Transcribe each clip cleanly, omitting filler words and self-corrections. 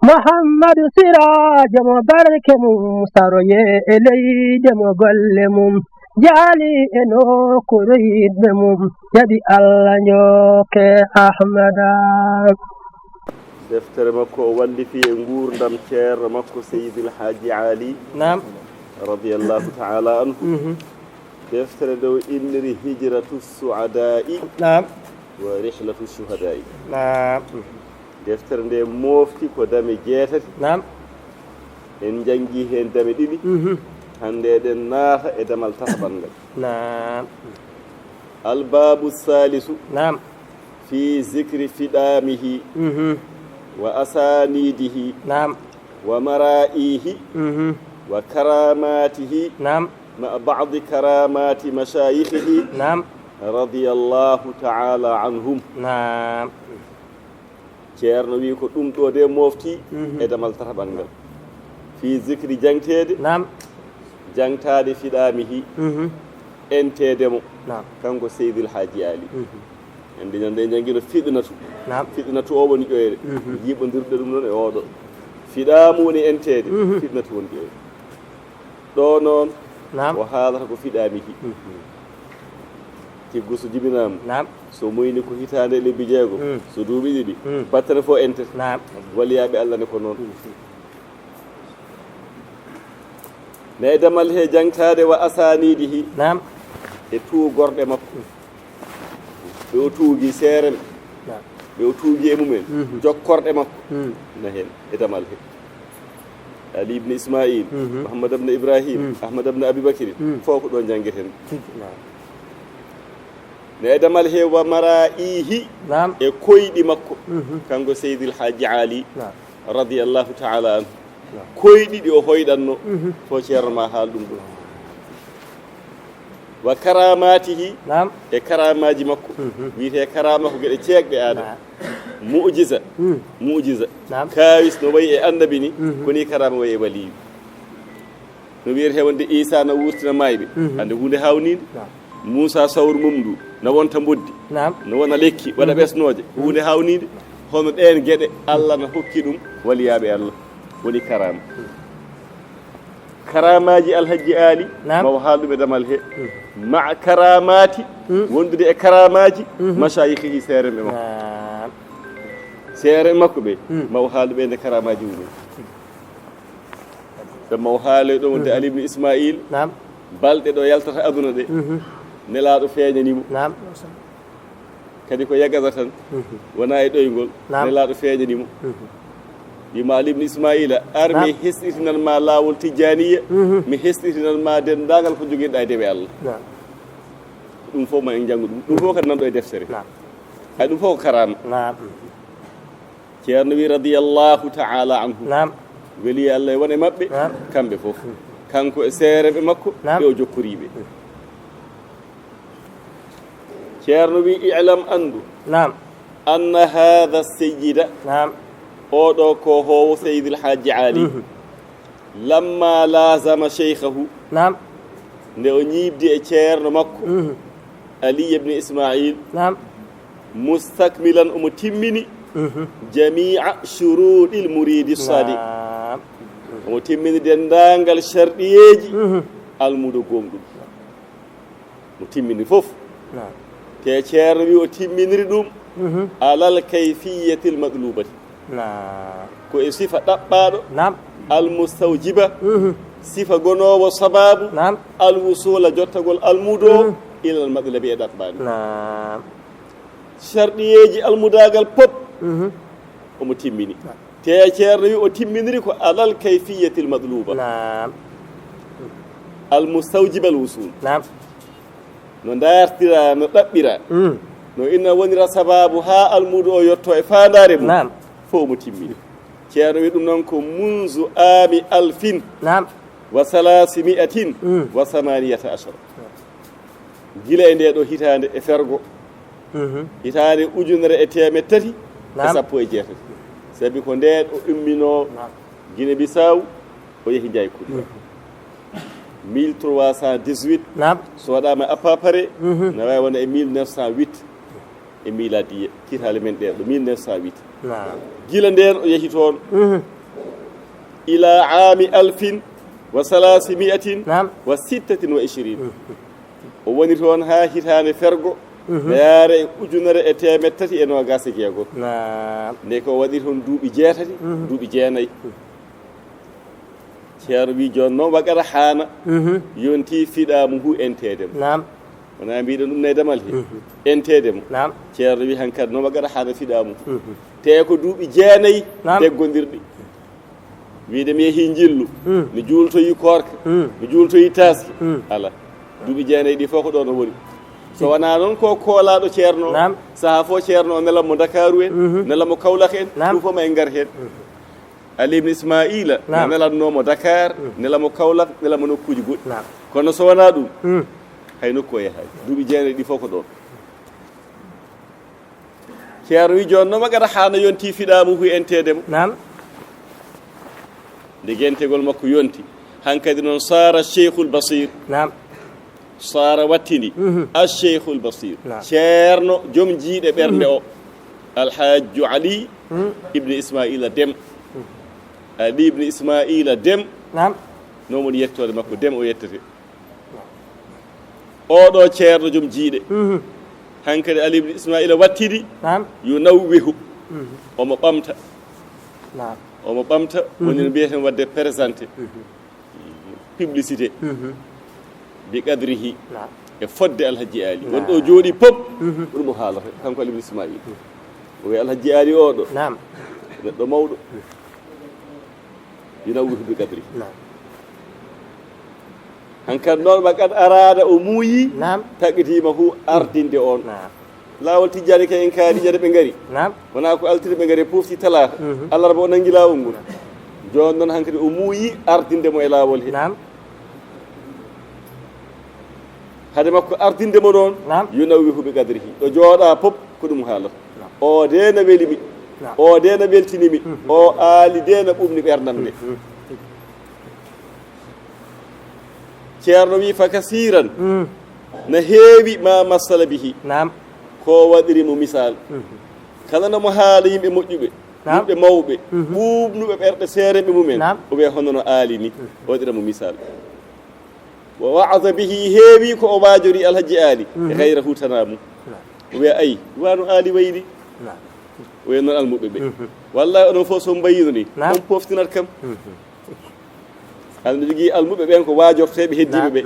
محمد سراج مبارك مستروي إلي دم قلمم جالي إنو كريد مم يدي الله نيوك أحمد deftere makko o wallifi e nguurdam ceerno makko Seydi El Hadji Ali نعم radiyallahu ta'ala anhu deftere dow inniri hijratu su'ada'i نعم wa rihlatu shuhada'i نعم deftere nde mofti ko dame jeetati نعم en jangi hen dame ɗiɗi hande eɗen naata e damal tataɓangal نعم albabu salisu نعم fi zikri fidamihi wa asanidihi نعم ومرائيه وكراماته نعم مع بعض كرامات مشايخه نعم رضي الله تعالى عنهم نعم ceerno wi ko ɗum ɗo de mofti e damal tataɓangal fi zicri jangtede نعم jangtade fiɗamihi entedemo نعم kanko Seydi El Hadji Ali en dañan nde jangguino fiɗnatu نعم fiɗnatu o woni ƴoyre jiiɓodirɗe ɗum noon e oɗo fiɗamu woni entede fiɗnatu woni ƴoyre ɗo noon نعم o haalata ko fiɗamihi tiggu so jibinama نعم so moyni ko hitande lebbi jeego so duuɓi ɗiɗi battane fof entete نعم waliyaɓe Allah ne ko noon ne e damal he jangtade wa asanidihi نعم e tuugorɗe makko ɓe o tuugi seereme نعم ɓe o tuugi e mumen jokkorɗe makko na hen e damal he Ali ibn Ismail Muhammad ibn Ibrahim Ahmad ibn Abi Bakr fof ko ɗon jangueten نعم ne e damal he wa maraihi نعم e koyɗi makko kanko Seydi El Hadji Ali نعم radiyallahu ta'ala anhu koyɗi ɗi o hoyɗanno fo ceerno ma haal ɗum ɗo wa karamatihi نعم e karamaji makko wiyete karama ko gueɗe ceegɗe aɗa mu'jiza mu'jiza نعم kawis no wayi e annabi ni koni karama wayi e waliyu no wiyete wonde Isa na wurtina mayɓe hande hunde hawnide نعم Moussa sawru mum ndu no wonta boddi نعم no wona lekki waɗa ɓesnoje hunde hawnide hono ɗen gueɗe Allah no hokki ɗum waliyaɓe Allah woni karama karamaji Alhaji Ali نعم maw haalɗum e damal he ma karamati wondude e karamaji mashayikhi seeremɓe makko نعم seere makko ɓe maw haalɗum e nde karamaji mumen ɓe maw haale ɗo wonde Ali ibn Ismail نعم balɗe ɗo yaltata aduna ɗe nelaɗo feeñanimo نعم kadi ko yagaza tan wona e ɗoygol نعم nelaɗo feeñanimo wima Ali ibn Ismaila ar mi hesɗitinan ma lawol tijjaniya mi hesɗitinan ma dendagal ko joguiɗa e dewe Allah نعم ɗum fof ma en janggo ɗum fof kadi nanɗo e deftere نعم hay ɗum fof ko karama نعم ceerno wi radiyallahu ta'ala anhu نعم weli Allah e won e mabɓe نعم kamɓe fof kanko e seereɓe makko نعم ɓe o jokkoriɓe ceerno wi i'lam andu نعم anna hadha sayyida نعم oɗo ko howo Seydi El Hadji Ali lamma lazama cheikhahu نعم nde o ñiibdi e ceerno makko Ali ibn Ismail نعم mustakmilan omo timmini jami'a shuruɗil muridi sadiq نعم omo timmini dendagal sharɗiyeji almudo gomɗum mo timmini fof نعم te ceerno wi o timminiri ɗum alal kayfiyatil matlubati نعم ko e sifa ɗaɓɓaɗo نعم almustawjiba sifa gonowo sababu نعم alwusula jottagol almudo ilal matlabi e ɗaɓɓaɗi نعم sharɗiyeji almudagal pop omo timmini te ceerno wi o timminiri ko alal kayfiyatil matluba نعم almustawjiba alwusul نعم no dartira no ɗaɓɓira no ina wonira sababu ha almudo o yetto e fandare mum نعم fof mo timmini ceerno wi ɗum noon ko munzu ami alfin نعم wa salasimiatin wa samaniyata ashara gila e nde ɗo hitande e fergo hitande ujunere e temet tati e sappo e jeetati sabi ko nde ɗo ummino Guinée Bissau o yeehi Jaykude 1318 نعم so waɗama à peu près ne wawi wona e 1908 e miladiya kitale men ɗe ɗo 1908 نعم gila nden o yeehi toon إلى عام 1326 نعم ونرون ها هيتان فرغو ياري أجنر أتمتتي إنه غاسك يقول نعم نيكو وديرهم دوبي جيتاتي دوبي جيناي شاربي جونو بقرا حانا يونتي فيدامو انتيدم نعم wana mbiɗo ɗum naydamal he entede mo نعم ceerno wi hankkadi no waggata haana fiɗamu te ko duuɓi jeenayyi deggodirɗi wiide mi yeehi jillu mi juultoyi korka mi juultoyi taski ala duuɓi jeenayyi ɗi fof ko ɗon o woni so wona noon ko koolaɗo ceerno saaha fof ceerno o nelanmo dakaru en nelanmo kawlaka en ɗum fof ma en gar hen Ali ibn Ismaila nelannomo Dakar nelamo kawlak nelamo nokkuji goɗɗi kono so wona ɗum hay nokku o yahay duuɓi jeenayyi ɗi fof ko ɗon ceerno wi joni noon waggata haana yonti fiɗamu hu entedemo nde gentegol makko yonti hankadi noon sara cheikhul basir sara wattini alcheikhul basir ceerno joom jiiɗe ɓernde o alhajju ali ibne ismaila dem ali ibne ismaila dem non woni yettode makko dem o yettete oɗo ceerno joom jiiɗe hankadi ali ibne ismaila wattidi yo nawwehu omo ɓamta woni no mbiyeten wadde présenté publicité bi qadrihi e fodde alhaji ali wonɗo jooɗi pop ɗum o haalata kanko ali ibne ismaila o wi alhaji ali oɗo neɗɗo mawɗo yo nawwehu bi qadrihi hankadi noon wakad arada o muuyi taqitima hu ardinde on laawol tijjani kay en kaari jade ɓe ngari wona ko altide ɓe ngari pofti talata alarba o nangi laawol ngol joni noon hankadi o muuyi ardinde mo e laawol he hade makko ardinde mo noon yo nawwi huɓe gadrihi ɗo jooɗa pop ko ɗum haalata o de na welimi o de na weltinimi o aali de na ɓumni ɓernam nde ceerno wi fa kasiran no heewi ma masala bihi ko waɗirimo misal kala nomo haala yimɓe moƴƴuɓe yimɓe mawɓe ɓuubnuɓe ɓerɗe seereɓe mumen o wiya hono no aali ni o waɗiramo misal wa wa'ada bihi heewi ko o waajori alhaji aali e gayrahu tanamu o wiya ayi wano aali wayni o wiya noon almuɓe ɓe wallahi onon fof so mbayino ni on poftinat kam alno jogui almuɓe ɓen ko waajorteɓe heddiɓe ɓe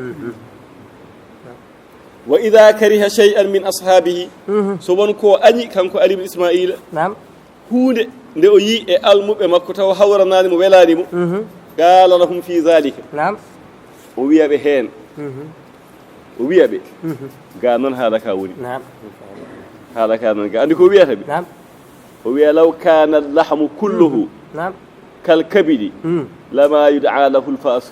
wa ida kariha shay'an min ashabihi so won ko añi kanko ali ibn ismaila hunde nde o yi e almuɓe makko taw hawranani mo welanimo qala lahum fi zalika o wiyaɓe hen o wiyaɓe ga noon haala ka woni haala ka noon ga andi ko wiyata ɓe o wiya law kana lahmu kulluhu kalkabidi lama yud'a lahu lfas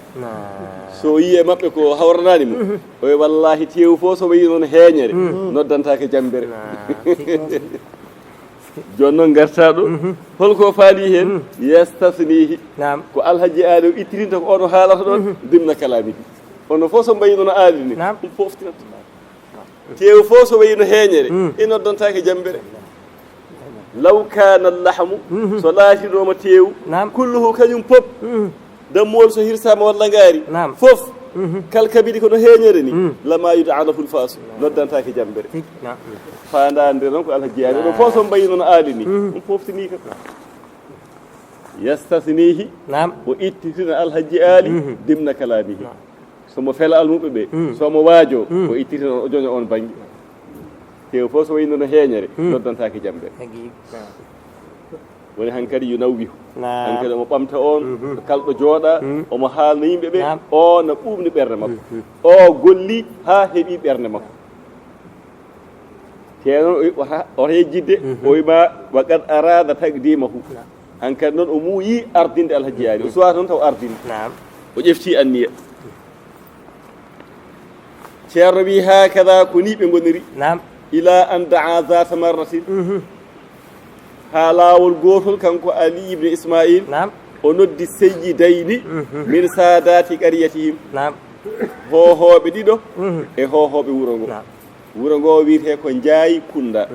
so yiye mabɓe ko hawranani mo o wi wallahi tew fof so wayi noon heeñere noddantake jambere joni noon garta ɗo holko faali hen yastasnihi ko alhaji aali o ittirinta ko ono haalata ɗon dimna kalamihi ono fof so mbayi noon aali ni ɗum poftinata tew fof so wayi no heeñere e noddantake jambere law kana lahmu so laatinoma tew kulluhu kañum pop dammol so hirsama walla ngaari fof kalkabidi kono heeñere ni lama yud'a lahu lfasu noddantake jambere fandande noon ko alhaji aali ɗo fof so mbayi noon aali ni ɗum poftini kam yastasnihi o ittitina alhaji aali dimna kalamihi somo fela almuɓe ɓe somo waajo o ittitina o joña on banggue tew fof so wayi noon heeñere noddantake jambere woni hankadi yo nawwihu hankadi omo ɓamta on kalɗo jooɗa omo haalno yimɓe ɓe o no ɓuɓni ɓerde makko o golli ha heeɓi ɓerde makko te noon oto yejjidde o wima waqad arada taqdimahu hankadi noon o muuyi ardinde alhaji aali o suwata noon taw ardinde o ƴefti anniya ceerno wi hakada ko ni ɓe goniri ila an daa zata marratin ha laawol gotol kanko ali ibne ismail o noddi seyyidayni min sadati qaryatihim hohoɓe ɗiɗo e hohoɓe wuro ngo wuro ngo wiyete ko jaayi kunda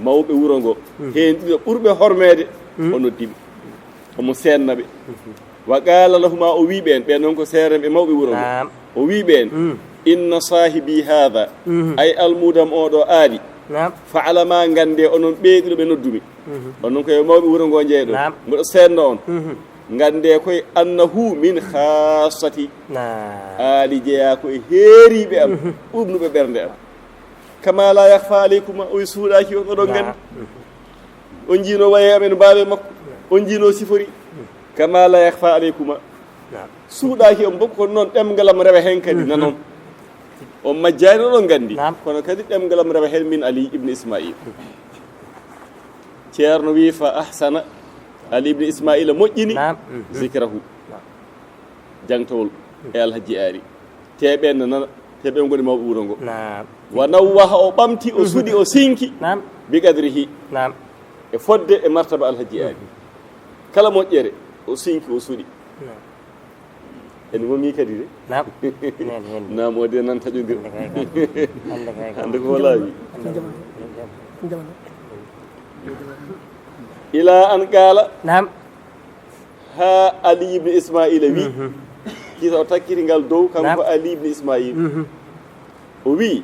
mawɓe wuro ngo hen ɗiɗo ɓurɓe hormede o noddiɓe omo sennaɓe wa qala lahuma o wi ɓen ɓe noon ko seeremɓe mawɓe wuro ngo o wi ɓen inna sahibi hadha ay almudam oɗo aali faala ma gande onon ɓeyɗiɗo ɓe noddumi onon koye mawɓe wuro ngo jeeɗo mboɗo senno on gande koye annahu min khassati aali jeeya koye heeriɓe am ɓurnuɓe ɓernde am kama la yahfa aleykuma o suuɗaki on oɗon gandi on jiino waye amen mbawe makko on jiino sifori kama la yahfa aleykuma suuɗaki on bopp kono noon ɗemgalam rewa hen kadi nanon on majjani oɗon gandi kono kadi ɗemgalam rewa hen min ali ibne ismail ceerno wi fa ahsana ali ibne ismaila moƴƴini zicrahu jangtowol e alhaji aari teɓen nana teɓen goni mawɓe wuro ngo wa nawwaha o ɓamti o suuɗi o sinki bi qadrihi e fodde e martaba alhaji aari kala moƴƴere o sinki o suuɗi en womi kadi de nam o de nan taƴodir hande ko laawi ila an qala ha ali ibne ismaila wi kisa o takkiti ngal dow kanko ali ibne ismail o wi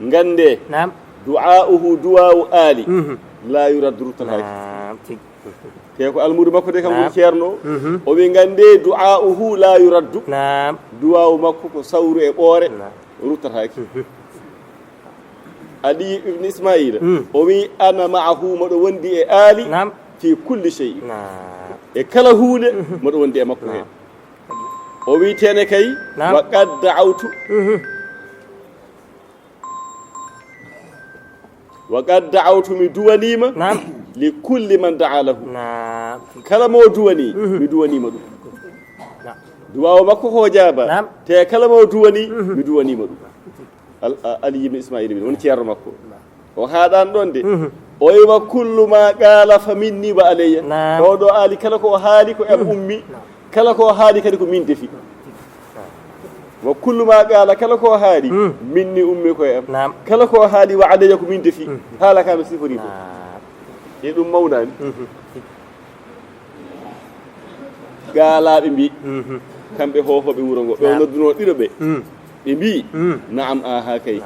gande du'a'uhu du'a'u ali la yuraddu rutanaki te ko almudu makko de kam woni ceerno o wi gande du'a'uhu la yuraddu du'a'u makko ko sawru e ɓoore ruttataki ali ibne ismaila o wi ana ma'ahu moɗo wondi e ali fi kulli shay e kala huunde moɗo wondi e makko hen o wi tene kay wa qad da'awtu wa qad da'awtu mi duwanima li kulli man da'a lahu kala mo duwani mi duwanima ɗum duwawo makko ko jaaba te kala mo duwani mi duwanima ɗum ali ibne ismaila min woni ceerno makko o haaɗan ɗon de o wiwa kullu ma qala fa minni wa alayya oɗo ali kala ko haali ko em ummi kala ko haali kadi ko min defi wa kullu ma qala kala ko haali minni ummi ko em kala ko haali wa alayya ko min defi haala kano sifori ko e ɗum mawnani gaalaɓe mbi kamɓe hohoɓe wuro ngo ɓe nodduno ɗiɗo ɓe ɓe mbi naam aha kay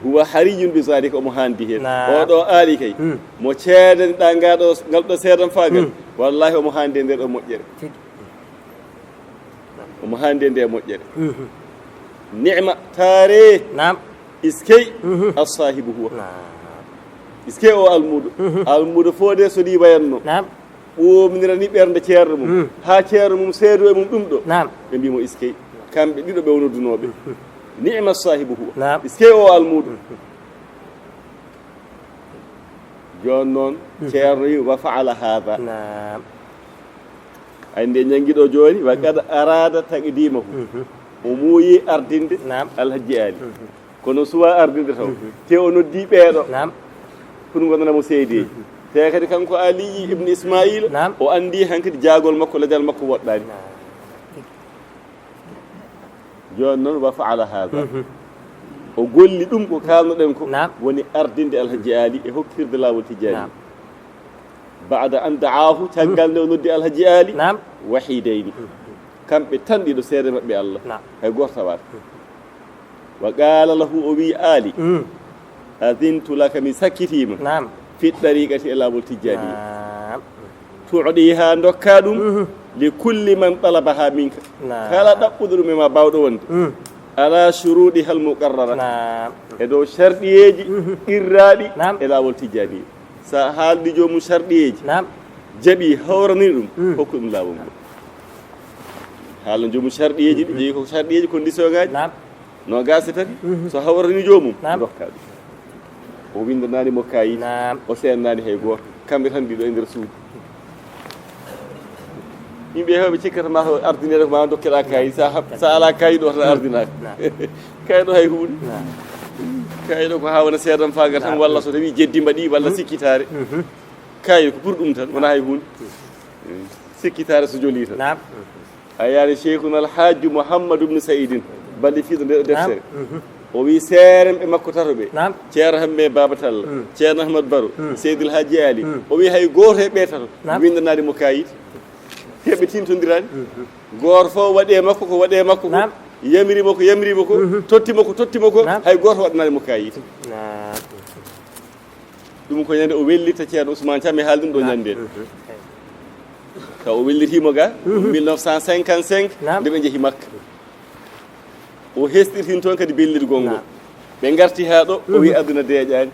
huwa hariyun bi zalika omo handi hen oɗo aali kay mo ceedanɗa ngal ɗo seedan fagal wallahi omo handi e nder ɗo moƴƴere omo handi e nde moƴƴere ni'ma taare iskey assahibu huwa iskey o almudo fo de so ɗi wayanno ɓomnirani ɓernde ceerno mum ha ceerno mum seedo e mum ɗum ɗo ɓe mbimo iskey kamɓe ɗiɗo ɓe wonoddunoɓe ni'ma sahibu huwa iskey o almudo joni noon ceerno wi wa faala hada ay nde ñangiɗo joni wa qad arada taqdimahu o muuyi ardinde alhaji ali kono suwa ardinde taw te o noddi ɓeeɗo pour gonanamo seedeji te kadi kanko ali ibne ismaila o andi hankkadi jaagol makko ladal makko woɗɗani joni noon wa faala hada o golli ɗum ko kalnoɗen ko woni ardinde alhaji ali e hokkirde lawol tijani bada an da'ahu caggal nde o noddi alhaji ali wahidayni kamɓe tan ɗiɗo seede maɓɓe allah hay goto tawata wa qala lahu o wi ali adintu laka mi sakkitima fi tariqati e lawol tijani tuuɗiha dokka ɗum li kulli man talabaha minka kala ɗaɓɓuɗo ɗum e ma bawɗo wonde ala shuruɗi hal muqarrara e dow sharɗiyeji qirraɗi e lawol tijani sa haaldi jomum sharɗiyeji jaaɓi hawrani ɗum hokku ɗum lawol ngol haalno jomum sharɗiyeji ɗi jeeyi ko sharɗiyeji condition ngaji no gasi tati so hawrani jomum dokka ɗum o windanani mo kayit o sennani hay goto kamɓe tan ɗiɗo e nder suudu yimɓe hewɓe cikkata ma ardinede ko ma dokkeɗa kayit sa ala kayit o tan ardinaka kayit o hay hunde kayit o ko ha wona seedan fagal tan walla so tawi jeddi mbaɗi walla sikkitare kayit ko pour ɗum tan wona hay hunde sikkitare so joli tan a yaani cheikhuna alhaji mouhammadou ibne saydin balli fiiɗo nde ɗo deftere o wi seerem e makko tatoɓe نعم ceerno hamme baba talla ceerno ahmad baro seydil haji ali o wi hay goto e ɓe tato windanade mo kayit heɓe tintodirani goto fof waɗe makko ko waɗe makko ko yamirima ko yamirima ko tottima ko hay goto waɗanade mo kayit نعم ɗum ko ñande o wellita ceerno Ousmane Thiam e haaldum ɗo ñande taw o wellitima ga 1955 nde ɓe jeehi makka o hesɗirtin toon kadi bellirgol ngol ɓe garti ha ɗo o wi aduna deeƴani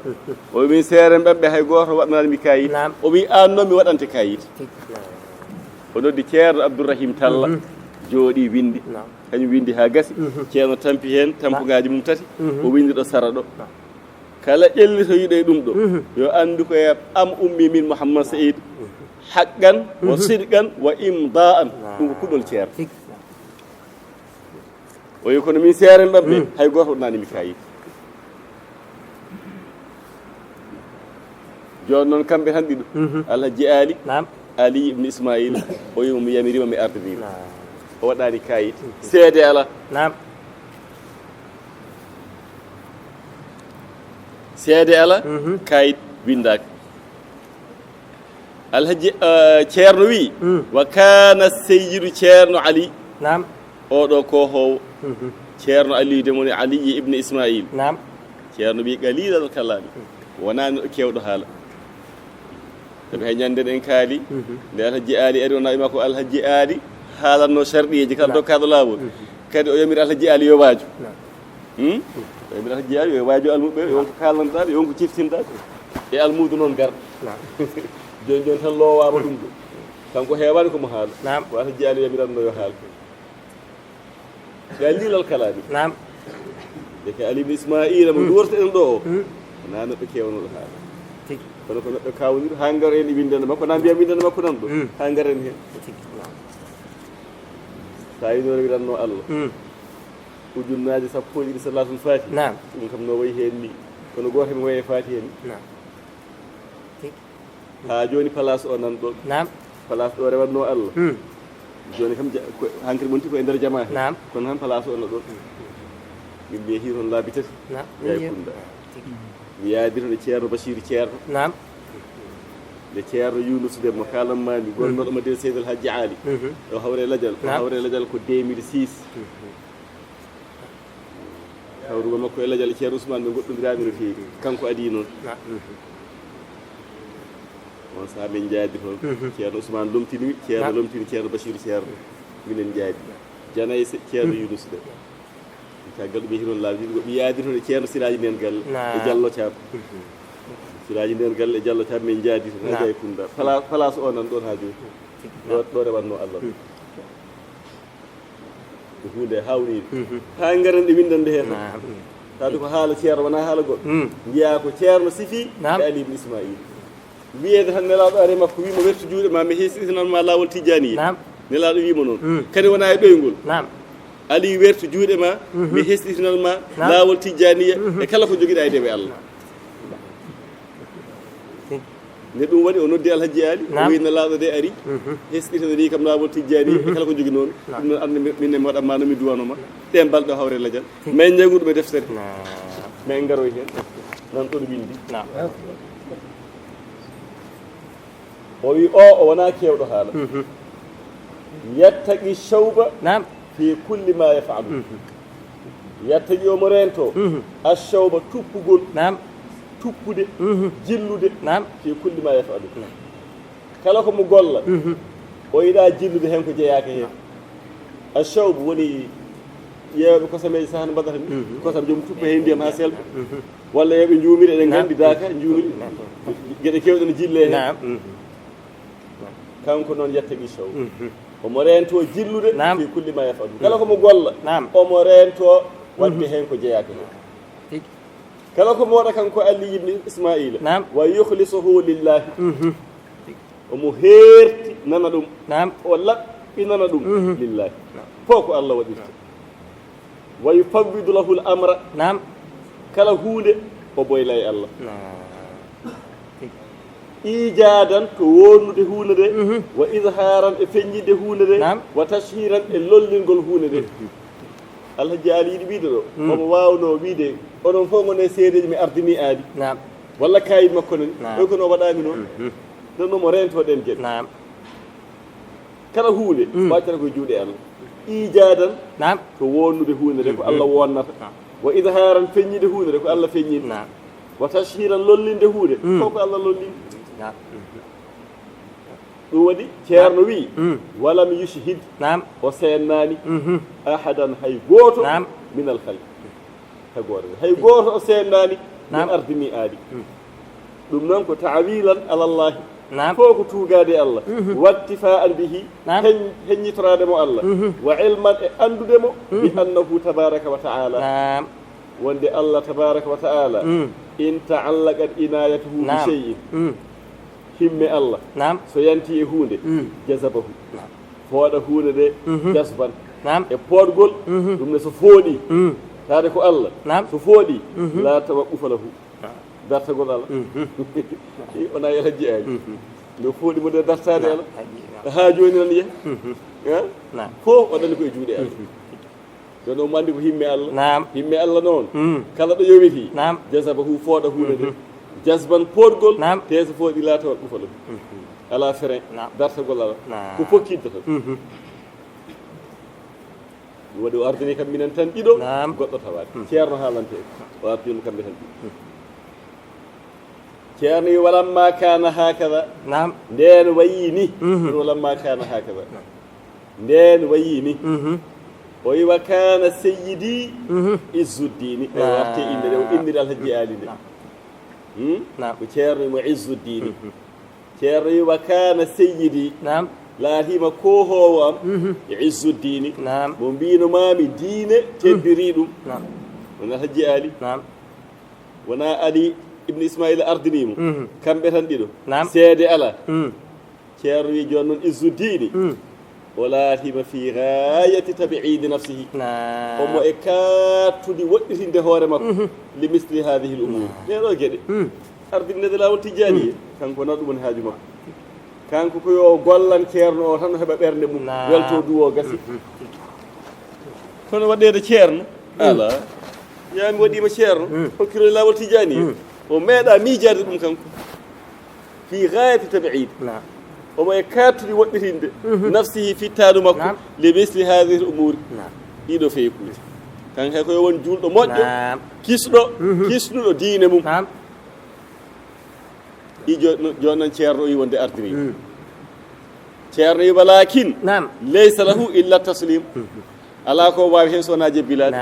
o wi seeren ɓeɓɓe hay goto waɗanade mi kayit o wi an noon mi waɗante kayit o noddi ceerno Abdourahim Talla jooɗi windi kañum windi ha gasi ceerno tampi hen tampugaji mum tati o windi ɗo sara ɗo kala ƴellito yiɗo e ɗum ɗo yo andu ko am ummi min Mouhammad Saïd haqqan wa sidqan wa imda'an ɗum ko kuɗol ceerno o wi kono min seeren ɓamɓe hay goto waɗanani mi kayit joni noon kamɓe tan ɗiɗo Alhaji Ali Ali ibn Ismail o wimo mi yamirima mi ardinima o waɗani kayit seede ala seede ala kayit windaka Alhaji ceerno wi wa kana seyyidu ceerno Ali oɗo kohowo ceerno Ali demoni Ali ibn Ismail ceerno wi qalilal kalami wona neɗɗo kewɗo haala sabi hay ñande en kaali nde Alhaji Ali ari o nawi makko Alhaji Ali haalanno sharɗiji kala dokkaɗo lawol kadi o yamiri Alhaji Ali yo waaju o yamiri Alhaji Ali yo waaju almuɓe wonko kallanɗaɓe wonko ciftinɗaɓe e almudu noon garɗa joni tan lowama ɗum ɗo kanko hewani komo haala ko Alhaji Ali yamiranno yo haal qalilal kalami e ko Ali ibn Ismaila mo duworta en ɗo o wona neɗɗo kewnoɗo haala kono ko neɗɗo kawnir ha gar en e windande makko na mbiyam windande makko nan ɗo ha garen hen sa yinore wiranno Allah ujunnaji sappo e ɗiɗi salatul fati ɗum kam no wayi hen ni kono goto mi waye fati hen ha joni place o nan ɗo place ɗo rewatno Allah joni kam hankkadi monti ko e nder jama he kono han place o no ɗo min mbiye hi toon laabi tati yaye kunda mi yaadiri ɗo ceerno Bachir ceerno nde ceerno Younus de mo kalanmami gonnoɗo mo de Seydil Hadji Ali o hawre ladial ko 2006 hawrugo makko e ladial ceerno Ousmane ɓe goɗɗodirami no feewi kanko adi noon on saaha min jaadi toon ceerno Ousmane lomtini ceerno lomtini ceerno Bachir ceerno minen jaadi janayi ceerno Younus de caggal ɗum yehi toon laabi ɗiɗi mi yaadi toon e ceerno Siraji nden galle e Diallo Thiam Siraji nden galle e Diallo Thiam min jaadi toon ha jaye kunda place o nan ɗon ha joni ɗo rewatno Allah ko hunde hawnide ha garen ɗe windande hen tawde ko haala ceerno wona haala goɗɗo jiya ko ceerno sifi e Ali ibn Ismail wiyede tan nelaɗo are makko wimo wertu juuɗe ma mi hesitananma lawol tijaniya nelaɗo wima noon kadi wona e ɗoygol Ali wertu juuɗe ma mi hesitananma lawol tijaniya e kala ko joguiɗa e dewe Allah nde ɗum waɗi o noddi Alhaji Ali o wi nelaɗo de ari hesɗitani kam lawol tijaniya e kala ko joguinomi ɗum noon ande minne mi waɗatma nomi duwanoma ɗen balɗe hawre ladial min jannguɗum e deftere min garoy hen nan ɗon windi o wi o wona kewɗo haala yettaqi shawba fi kulli ma yafalu yettaqi omo rento ashawba tuppugol tuppude jillude fi kulli ma yafalu kala ko mo golla o yiɗa jillude hen ko jeeyaka hen ashawbu woni yewɓe kosameji sahano mbaɗata ni kosam joom tuppa hen ndiyam ha selɓa walla yewɓe juumiri eɗen gandi daka juumiri gueɗe kewɗe ne jille hen kanko noon yettaqi shawba omo rento jillude fi kulli ma yafalu kala komo golla omo rento wadde hen ko jeeyaka hen kala komo waɗa kanko Ali ibn Ismaila wa yukhlisuhu lillahi omo heerti nana ɗum o laɓɓi nana ɗum lillahi fof ko Allah waɗirta wa yufawwidu lahu l amra kala hunde o boyla e Allah ijadan to wonnude hunde de wa izharan e feññide hunde de wa tashiran e lollingol hunde de Allah jaali yiɗi wiide ɗo omo waawno wiide onon fof ngone seedeji mi ardini aadi walla kayit makko nani ɗo kono waɗami noon ɗon noon mo rentoɗen geɗe kala huunde waccata koye juuɗe Allah ijadan ko wonnude huunde de ko Allah wonnata wa idharan feññide huunde de ko Allah feññini wa tashiran lollinde huunde fof ko Allah lollini ɗum waɗi ceerno wi walam yushhid o seennani ahadan hay gooto min al khalq hay gooto o seennani min ardini aadi ɗum noon ko taawilan alallahi fof ko tuugade Allah wattifa'an bihi heññitorademo Allah wa ilman e andudemo bi annahu tabaraka wa ta'ala wonde Allah tabaraka wa ta'ala in ta'allaqat inayatuhu bi shay'in himme Allah so yanti e huunde jazabahu fooɗa huunde de jasban e poodgol ɗum ne so fooɗi taade ko Allah so fooɗi la tawaqqufa lahu dartagol Allah ona yala jeeyaji nde fooɗi mo nde dartade Allah ha joni nan yeeha fof waɗani koye juuɗe Allah jono mo andi ko himme Allah noon kala ɗo yowiti jazabahu fooɗa huunde de jasban poodgol teeso fooɗi la tawaqqufa lahu ala frein dartagol Allah ko pokkidde tan waɗi o ardini kam minen tan ɗiɗo goɗɗo tawade ceerno haalante o ardino kamɓe tan ɗiɗo ceerno wi walamma kana hakada nden wayi ni walamma kana hakada nden wayi ni o wi wa kana sayyidi izzuddini o warte inde de o innide alhaji ali nde ko ceerno wimo izzuddini ceerno wi wa kana sayyidi laatima kohowo am e izzuddini mo mbino mami diine teddiri ɗum wona alhaji ali wona ali ibne ismaila ardinimo kamɓe tan ɗiɗo seede ala ceerno wi joni noon izzuddini o laatima fi gayati tabiidi nafsihi omo e kattude woɗɗitinde hoore makko li misli hadihi l umur ɗeɗo gueɗe ardinede lawol tijjani kanko na ɗum haaju makko kanko ko yo gollan ceerno o tan heɓa ɓernde mum welto duwo gasi kono waɗede ceerno ala yami waɗima ceerno hokkirode lawol tijjani o meeɗa miijade ɗum kanko fi gayati tabiid omo e kattude woɗɗitinde nafsihi fittadu makko li misli hadihi l umuri ɗiɗo feekuji kanko hay koyo won julɗo moƴƴo kisɗuɗo diine mum i joni noon ceerno wi wonde ardini ceerno wi walakin laysa lahu illa taslim ala ko wawi hen sowona jebbilade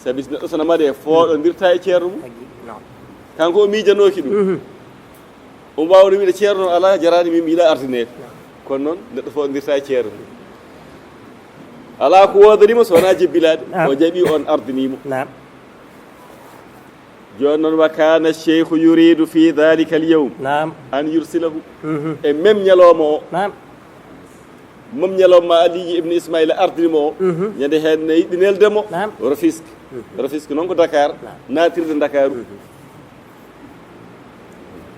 sabi neɗɗo sono maɗe fooɗodirta e ceerno mum kanko o miijanoki ɗum omo wawno wiide ceerno ala jarani min yiiɗa ardinede kono noon neɗɗo fooɗodirta e ceerno mum ala ko wodanimo sowona jebbilade o jaaɓi on ardinimo joni noon wa kana cheikhu yuridu fi dhalika alyawm an yursilahu e même ñalawma o mom ñalawma aliji ibne ismaila ardinimo o ñande hen ne yiɗi neldemo Rufisque noon ko Dakar natirde Dakaru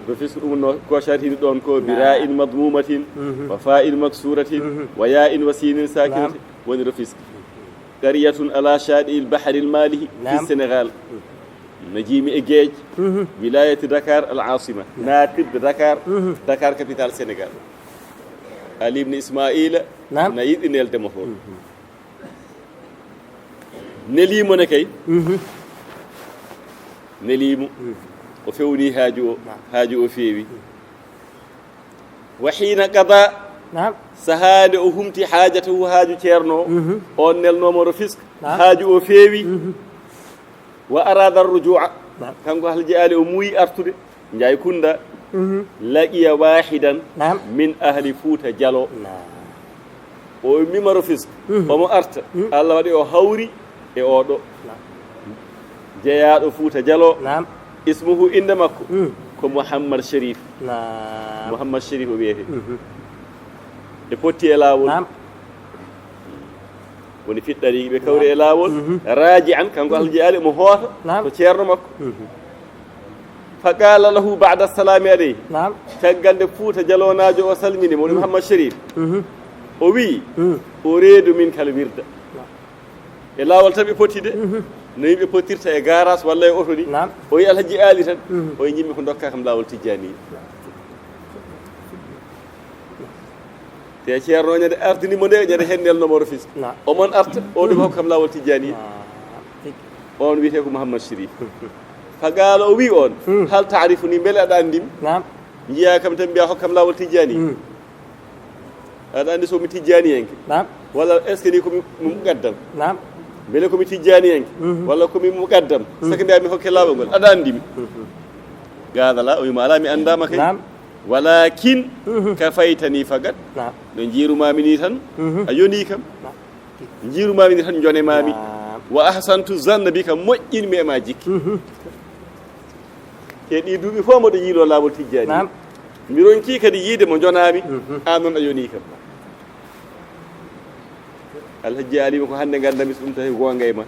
Rufisque ɗum no kocatini ɗon ko bira in madmumatin wa fa in maksuratin wa ya in wasinin sakinatin woni Rufisque qariyatun ala shaɗi il bahri il malihi fi Sénégal najimi e gueej wilayati Dakar al asima natirde Dakar capitale Sénégal Ali ibne Ismaila na yiɗi neldemo toon nelimo ne kay nelimo o fewni haaju o feewi wa hina qada sahade o humti haajatahu haaju ceerno on nelnomo Rufisque haaju o feewi wa arada rujua kanko halji ali o muuyi artude jay kunda laqiya wahidan min ahli Fouta Dialo o mima Rufisque omo arta Allah waɗi o hawri e oɗo jeeyaɗo Fouta Dialo ismuhu inde makko ko Mouhammad Sharif o wiyete e potti e laawol woni fiɗɗari ɓe kawri e laawol raaji an kanko alji ali omo hoota ko ceerno makko fa qala lahu ba'da salami aleyhi caggal nde Fouta Dialonajo o salminimo woni Mouhammad Sharif o wi o reedu min kala wirda e laawol tan ɓe poti de no yimɓe pottirta e garage walla e oto ni o wi alhaji aali tan o wi yimɓe ko dokka kam laawol tijjani te ceerno ñande ardinimo nde ñande hen nelnomo Rufisque omon arta o ɗum hokka kam laawol tijjani on wiyete ko Mouhammad Chérif fagaalo o wi on hal taarifu ni beele aɗa andimi jiya kam tan mbiya hokkam laawol tijjani aɗa andi somi tijjani henke walla est ce que ni komi muqaddam beele komi tijjani henke walla komi muqaddam saka mbiya mi hokke laawol ngol aɗa andimi gaadala o wima ala mi andama kay walakin ka faytani fagat no jiirumami ni tan a yoni kam jiirumami ni tan jonemami wa ahsantu zanna bika moƴƴinmi e ma jikki e ɗi duuɓi fof mboɗo yiilo laawol tijjani mi ronki kadi yiide mo jonami an noon a yoni kam alhaji alima ko hannde gandami so ɗum tawi gonga e ma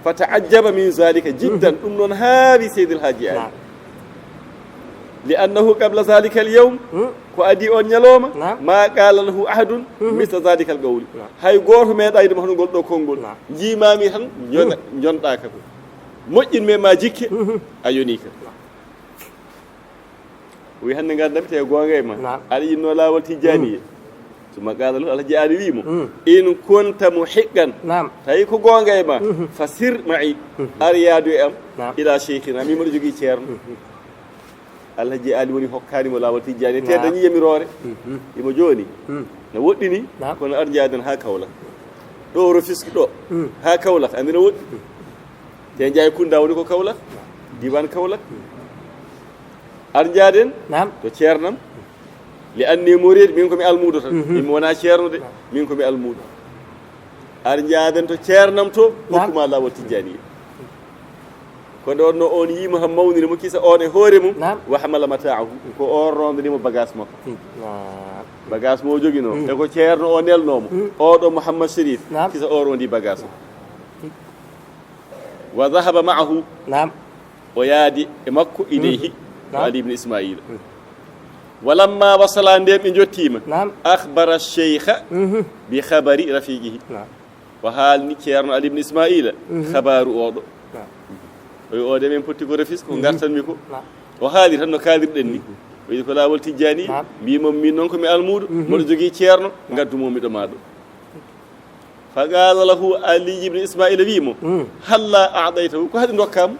fa taajjaba min zalika jiddan ɗum noon haawi seydi alhaji ali li annahu qabla zalika al yawm ko adi on ñalowma ma qala lahu ahadun misla zalika al qawli hay goto meeɗayde hono ngol ɗo konngol jimami tan jonɗa ka ko moƴƴinmi ma jikke a yoni ka wi hannde gandami te gonga e ma aɗa yinno laawol tijjani suma qala lahu alhaji ali wimo in kunta muhiqqan tawi ko gonga e ma fasir ma'i ar yaadu e am ila cheikhina mi mboɗo jogui ceerno alhaji ali woni hokkanimo laawol tijjani te dañi yamirore imo joni no woɗɗini kono ar jaaden ha Kaolack ɗo Rufisque ɗo ha Kaolack andi no woɗɗi te jaay kunda woni ko Kaolack diwan Kaolack ar jaaden to ceernam li anni murid min komi almudo tan min wona ceerno de min komi almudo ar jaaden to ceernam to hokkuma laawol tijjani ko ɗon no on yima ham mawniri mo kisa on e hoore mum wa hamala mata'ahu ko ornondanimo bagage makko bagage mo jogino e ko ceerno o nelnomo oɗo Mouhammad Chérif kisa orondi bagage o wa dhahaba ma'ahu o yaadi e makko ilayhi Ali ibn Ismaila walamma wasala nden ɓe jottima akhbara cheikha bi khabari rafiqihi o haalni ceerno Ali ibn Ismaila khabaru oɗo o de men potti ko Rufisque ko gartanmi ko o haali tan no kaalirɗen ni o wi ko laawol tijjani mbimom min noon komi almuɗo mboɗo jogui ceerno gaddumomiɗo ma ɗo fa qala lahu Ali ibn Ismaila wimo halla a'daytahu ko haɗi dokkamo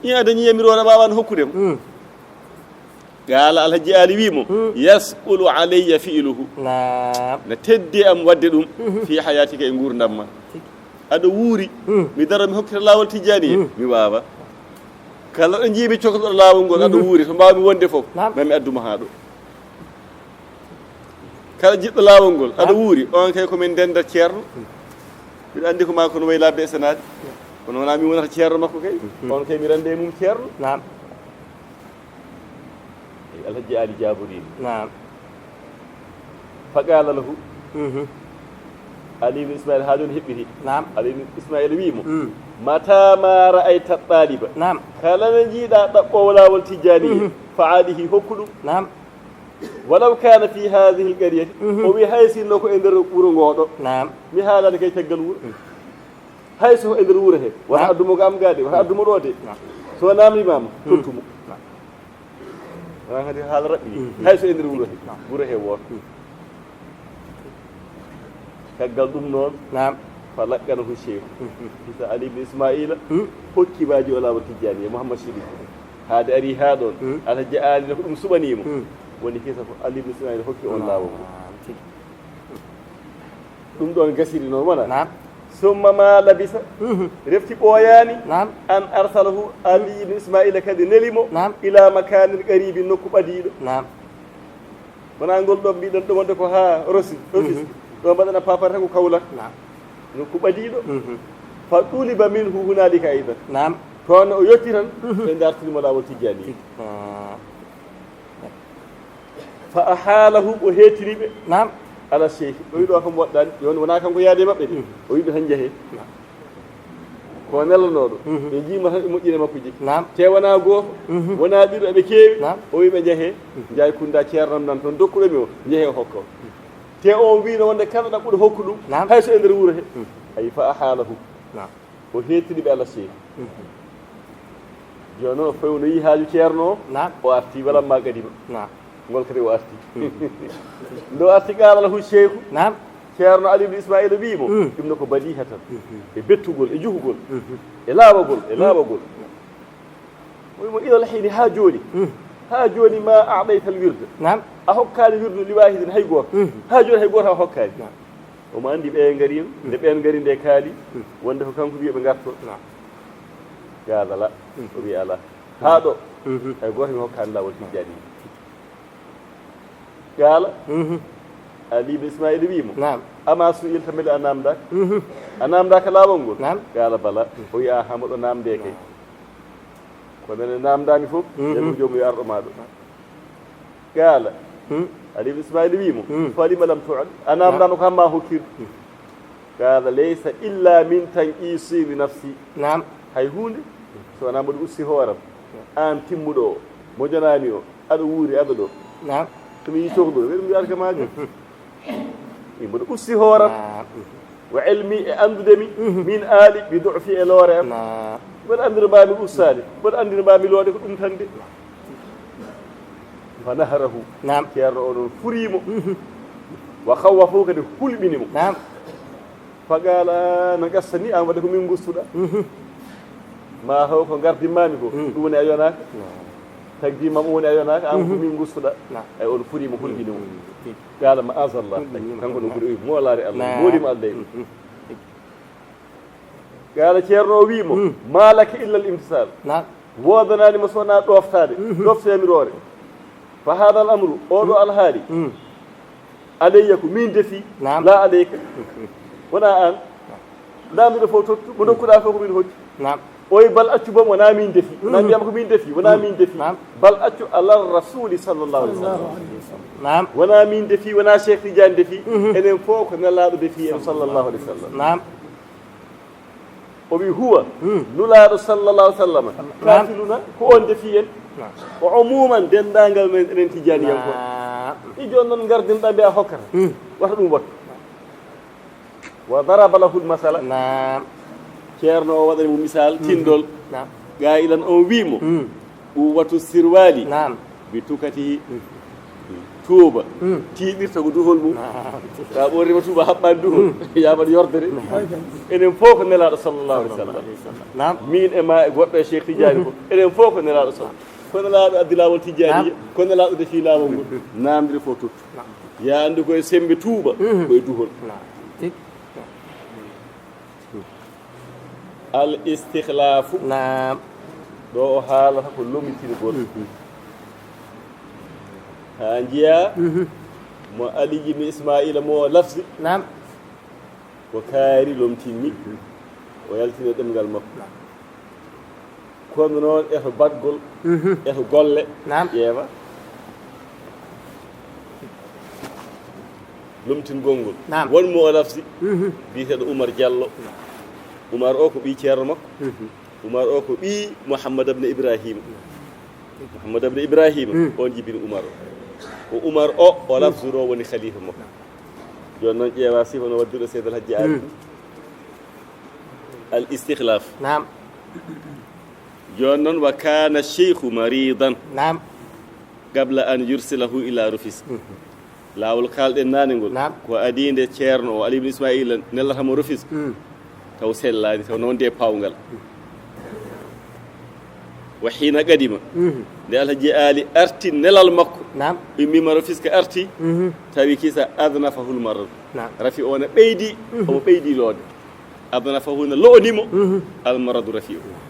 in a dañi yamirone mbawano hokkudemo qala alhaji Ali wimo yasqulu alayya fi'luhu ne teddi am wadde ɗum fi hayatika e gurdam ma aɗa wuuri mi dara mi hokkita laawol tijjani mi wawa kala ɗo jiimi cohluɗo laawol ngol aɗa wuuri to mbawmi wonde fof mami adduma ha ɗo kala jiɗɗo laawol ngol aɗa wuuri on kay komin ndenda ceerno mbiɗa andi ko ma kono way labde e senade kono wona mi wonata ceerno makko kay on kay mi rende e mum ceerno alhaji Ali jaborima fa qala lahu Ali ibn Ismail ha joni heɓɓiti Ali ibn Ismail wimo mata ma ra'ayta ɗaliba kala no jiiɗa ɗaɓɓowo laawol tijjani fa alihi hokku ɗum walaw kana fi hadihi lqariyati o wi hay sinno ko e nder wuro ngoɗo mi haalani kay caggal wuuro hay so e nder wuuro he wata addumo ko am gaade wata addumo ɗo de so namdimama tottumo wona kadi haala raɓɓi hay so e nder wuuro he woto caggal ɗum noon fa laqqanahu cheikh isa Ali ibn Ismaila hokkimaji o laawol tijjani e Mouhammad Chérif haade ari ha ɗon alhaji Ali ko ɗum suɓanimo woni kisa ko Ali ibn Ismaila hokki on laawol ɗum ɗon gasiri noon wona summa ma labisa refti ɓooyani an arsalahu Ali ibn Ismaila kadi nelimo ila makanin qaribi nokku ɓadiɗo wona ngol ɗon mbiɗon ɗo wonde ko ha Rufisque ɗo mbaɗana papar tan ko Kaolack nokku ɓadiɗo fa ɗuliba minhu hunalika aidan toon o yetti tan ɓe dartinimo laawol tijjani fa ahalahu o heetiriɓe ala cheikh o wi ɗo kam woɗɗani joni wona kanko yaade maɓɓe de o wiɓe tan jeehe ko nelanoɗo ɓe jiima tan ɓe moƴƴine makko jikki te wona goto wona ɗiɗo eɓe keewi o wi ɓe jeehe jaay kunda ceernam nan toon dokkuɗomi o jeehe hokka te o wino wonde kala ɗaɓɓuɗo hokku ɗum hay so e nder wuuro he ayi fa ahalahu نعم وهيتني بألا شيء جونو فيونو يهاجو كيرنو نعم وارتي ولا ما قديم نعم قول كري وارتي لو أرتي قال له الشيخ نعم كيرنو علي بن إسماعيل بيمو ابنك بديهة بيتو قول إجوه قول إلا بقول وإلى الحين هاجوني ما أعطيت الورد نعم أحكاني ورد لواحد هيقور هاجوني هيقور أحكاني وما عندي بأنغرين بأنغرين ده كالي وانده كم كبير بنغرتو قال لا وبي الله هذا هيقور هيقور الله والتجاري قال علي بن إسماعيل بيمو نعم أما سئل تمل أنام داك لا بنقول نعم قال بلا ويا حمد أنام ديك كنا نام دامي فوق يوم يارو مادو قال علي بن إسماعيل بيمو فلما لم تعد أنام دامك ما هو كير قال ليس إلا من تنقيصي لنفسي نعم هيهون سو أنا بدو أسي هورم أن تيمودو مجنانيو أدو ووري أدو نعم تمي يشوغدو ويرم يارك ماجو بدو أسي هورم وعلمي أندمي من آلي بضعفي إلورم بل أندر بامي أسالي بل أندر بامي لوري كنت أمتندي فنهره نعم كيرون فريمو وخوفوك كده كل بينمو نعم فقال نقصني أنا بدكم من قصدا ما هو كنقرد ماميكو دون أيوناك تقديم مامون أيوناك أنا من قصدا أي أول فريمو كل بينمو قال ما أزل الله كنقول نقول مو الله الله مودي ما الله قال كيرون ويمو ما لك إلا الامتثال نعم وضنا لمسونا دوفتاري دوف سيمروري فهذا الأمر أولو الهالي عليك من دفي نعم. لا عليك ونا أن لا من فوتوت من كل فوق من هوج نعم أي بل أتشوف ونا من دفي ونا بيامك من دفي ونا من دفي نعم. بل أتشوف على الرسول صلى الله عليه وسلم نعم ونا من دفي ونا شيخ رجال دفي إن فوق نلا دفي صلى الله عليه وسلم نعم وبي هو نلا صلى الله عليه وسلم كافلنا كون دفيين وعموما دندانغال من انتجاني ينكو يجون نون غاردين دامبي هوكر واخ دوم بوت وضرب له المثل نعم كيرنو ودري مثال تيندول نعم غايلان او ويمو وواتو سيروالي نعم بتوكاتي توبا تيبيرتا غو دوهول مو دا بوري ما توبا حبان دوهول يا بار يوردري انن فوك نلا صلى الله عليه وسلم نعم مين اما غودو شيخ تيجاني كو انن فوك نلا صلى kono laaɓe addi laawol tijjaaniya kono laaɓe defii laawol ngol naamdiri fof tuttu yaande koye sembe tuuba koye duhol al istikhlafu ɗo o haalata ko lomitirgol haa njiyaa mo aliji mi ismaila mo lafsi ko kaari lomtinni o yaltino ɗemngal makko kono noon eto badgol eto golle ƴeewa lomtingol ngol wonmo o lafsi biyeteɗo Oumar Diallo Oumar o ko ɓii ceerno makko Oumar o ko ɓii Mouhammad abne Ibrahima on jibini Oumar o ko Oumar o lafsiro woni khalifa makko joni noon ƴeewa sifa no wadduɗo seydal hajji ali al istikhlaf جونن وكان الشيخ مريضا نعم قبل أن يرسله إلى رفيس لا والقال النانغول نعم وأدين ده تشيرنو علي بن إسماعيل نلا هم رفيس توصل لا تو نون دي باونغال وحين قدم ده الحجي آلي أرتي نلا المكو نعم بمي رفيس كأرتي تبي كيسا أذنفه المرض نعم رفيقنا بيدي أو بيدي لود أذنفه لوديمو المرض رفيقه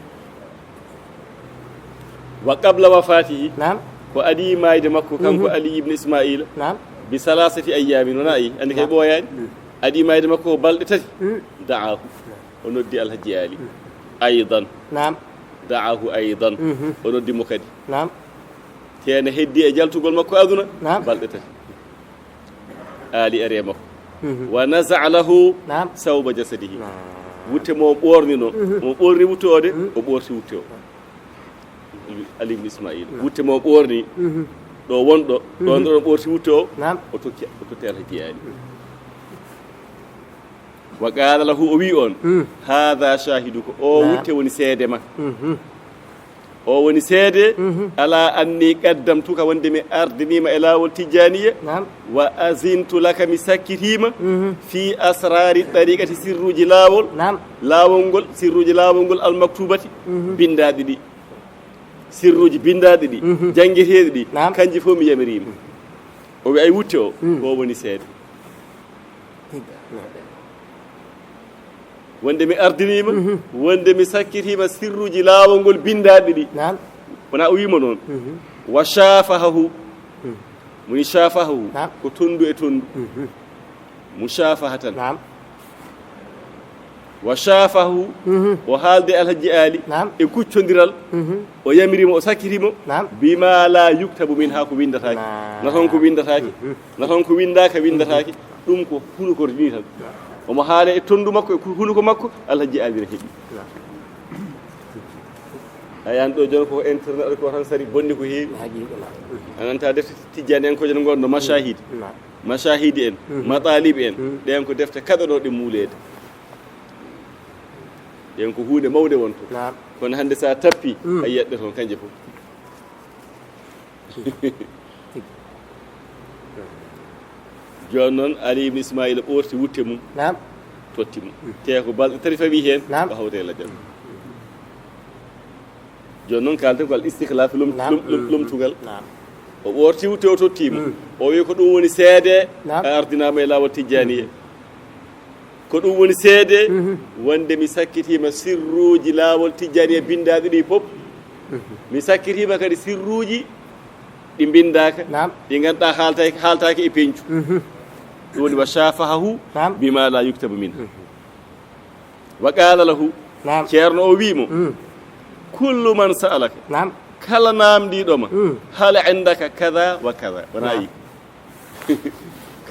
وقبل وفاته نعم وأدي ما يدمكو كم علي بن إسماعيل نعم بثلاثة أيام ونائي أنك يبويان أدي ما يدمكو بلدتي دعاه وندي الهجيالي أيضا نعم دعاه أيضا وندي مكدي نعم تيان هدي أجل تقول مكو أذنا نعم بلدتي آلي أريمكو ونزع له نعم ثوب جسده وتي مو بورني نو مو بورني وتودي وبورتي وتو Ali ibn Ismail wutte mo ɓorni ɗo wonɗo ɗon ɗon ɓorti wutte o o tokki o totti alhaji ali وقال له أبيون هذا شاهدك أو وتوني سيدما أو وني سيدة على أني قدمتك وندمي أردني ما إلى والتجانية وأزنت لك مسكتيما في أسرار طريقة سر جلاول لاونغول سر جلاونغول المكتوبة بندادي سر بندادي جانجيتي كانجي فومي يمريم أو أي وتو أو وني سيدة wonde mi ardinima wonde mi sakkitima sirruji laawol bindaade di wana o wima non wa shafahu muni shafahu ko tondu e tondu mushafahatan wa shafahu o haalde alhaji ali e kuccodiral o yamirimo o sakkitimo bima la yuktabu min ha ko windataaki naton ko windataaki naton ko windaka windataaki dum ko hunu ko ni tan omo haale e tondu makko e hunuko makko alhaji alira heɓi ayan ɗo jon ko internet ko tan sari bonni ko heewi ananta defte tijjani en ko jon gonno mashahidi en matalib en ɗen ko defte kaɗoɗo ɗe muuleede ɗen ko hunde mawde wonto kono hande sa tappi a yiyatɗe toon kanje fof joni noon ali ibne ismaila ɓorti wutte mum totti mum te ko balɗe tati fawi hen o hawte lajjal joni noon kalten ko al istihlaf lomtugal o ɓorti wutte o tottima o wi ko ɗum woni seede a ardinama e lawol tijjaniye ko ɗum woni seede wonde mi sakkitima sirruji lawol tijjaniye bindaɗi ɗi fof mi sakkitima kadi sirruji ɗi bindaka ɗi ganduɗa haaltaki e peñcu ɗum woni wa shafahahu bima la yuktabu min wa qala lahu ceerno o wimo kullu man sa'alaka kala namdiɗoma hal indaka kada wa kada wona yi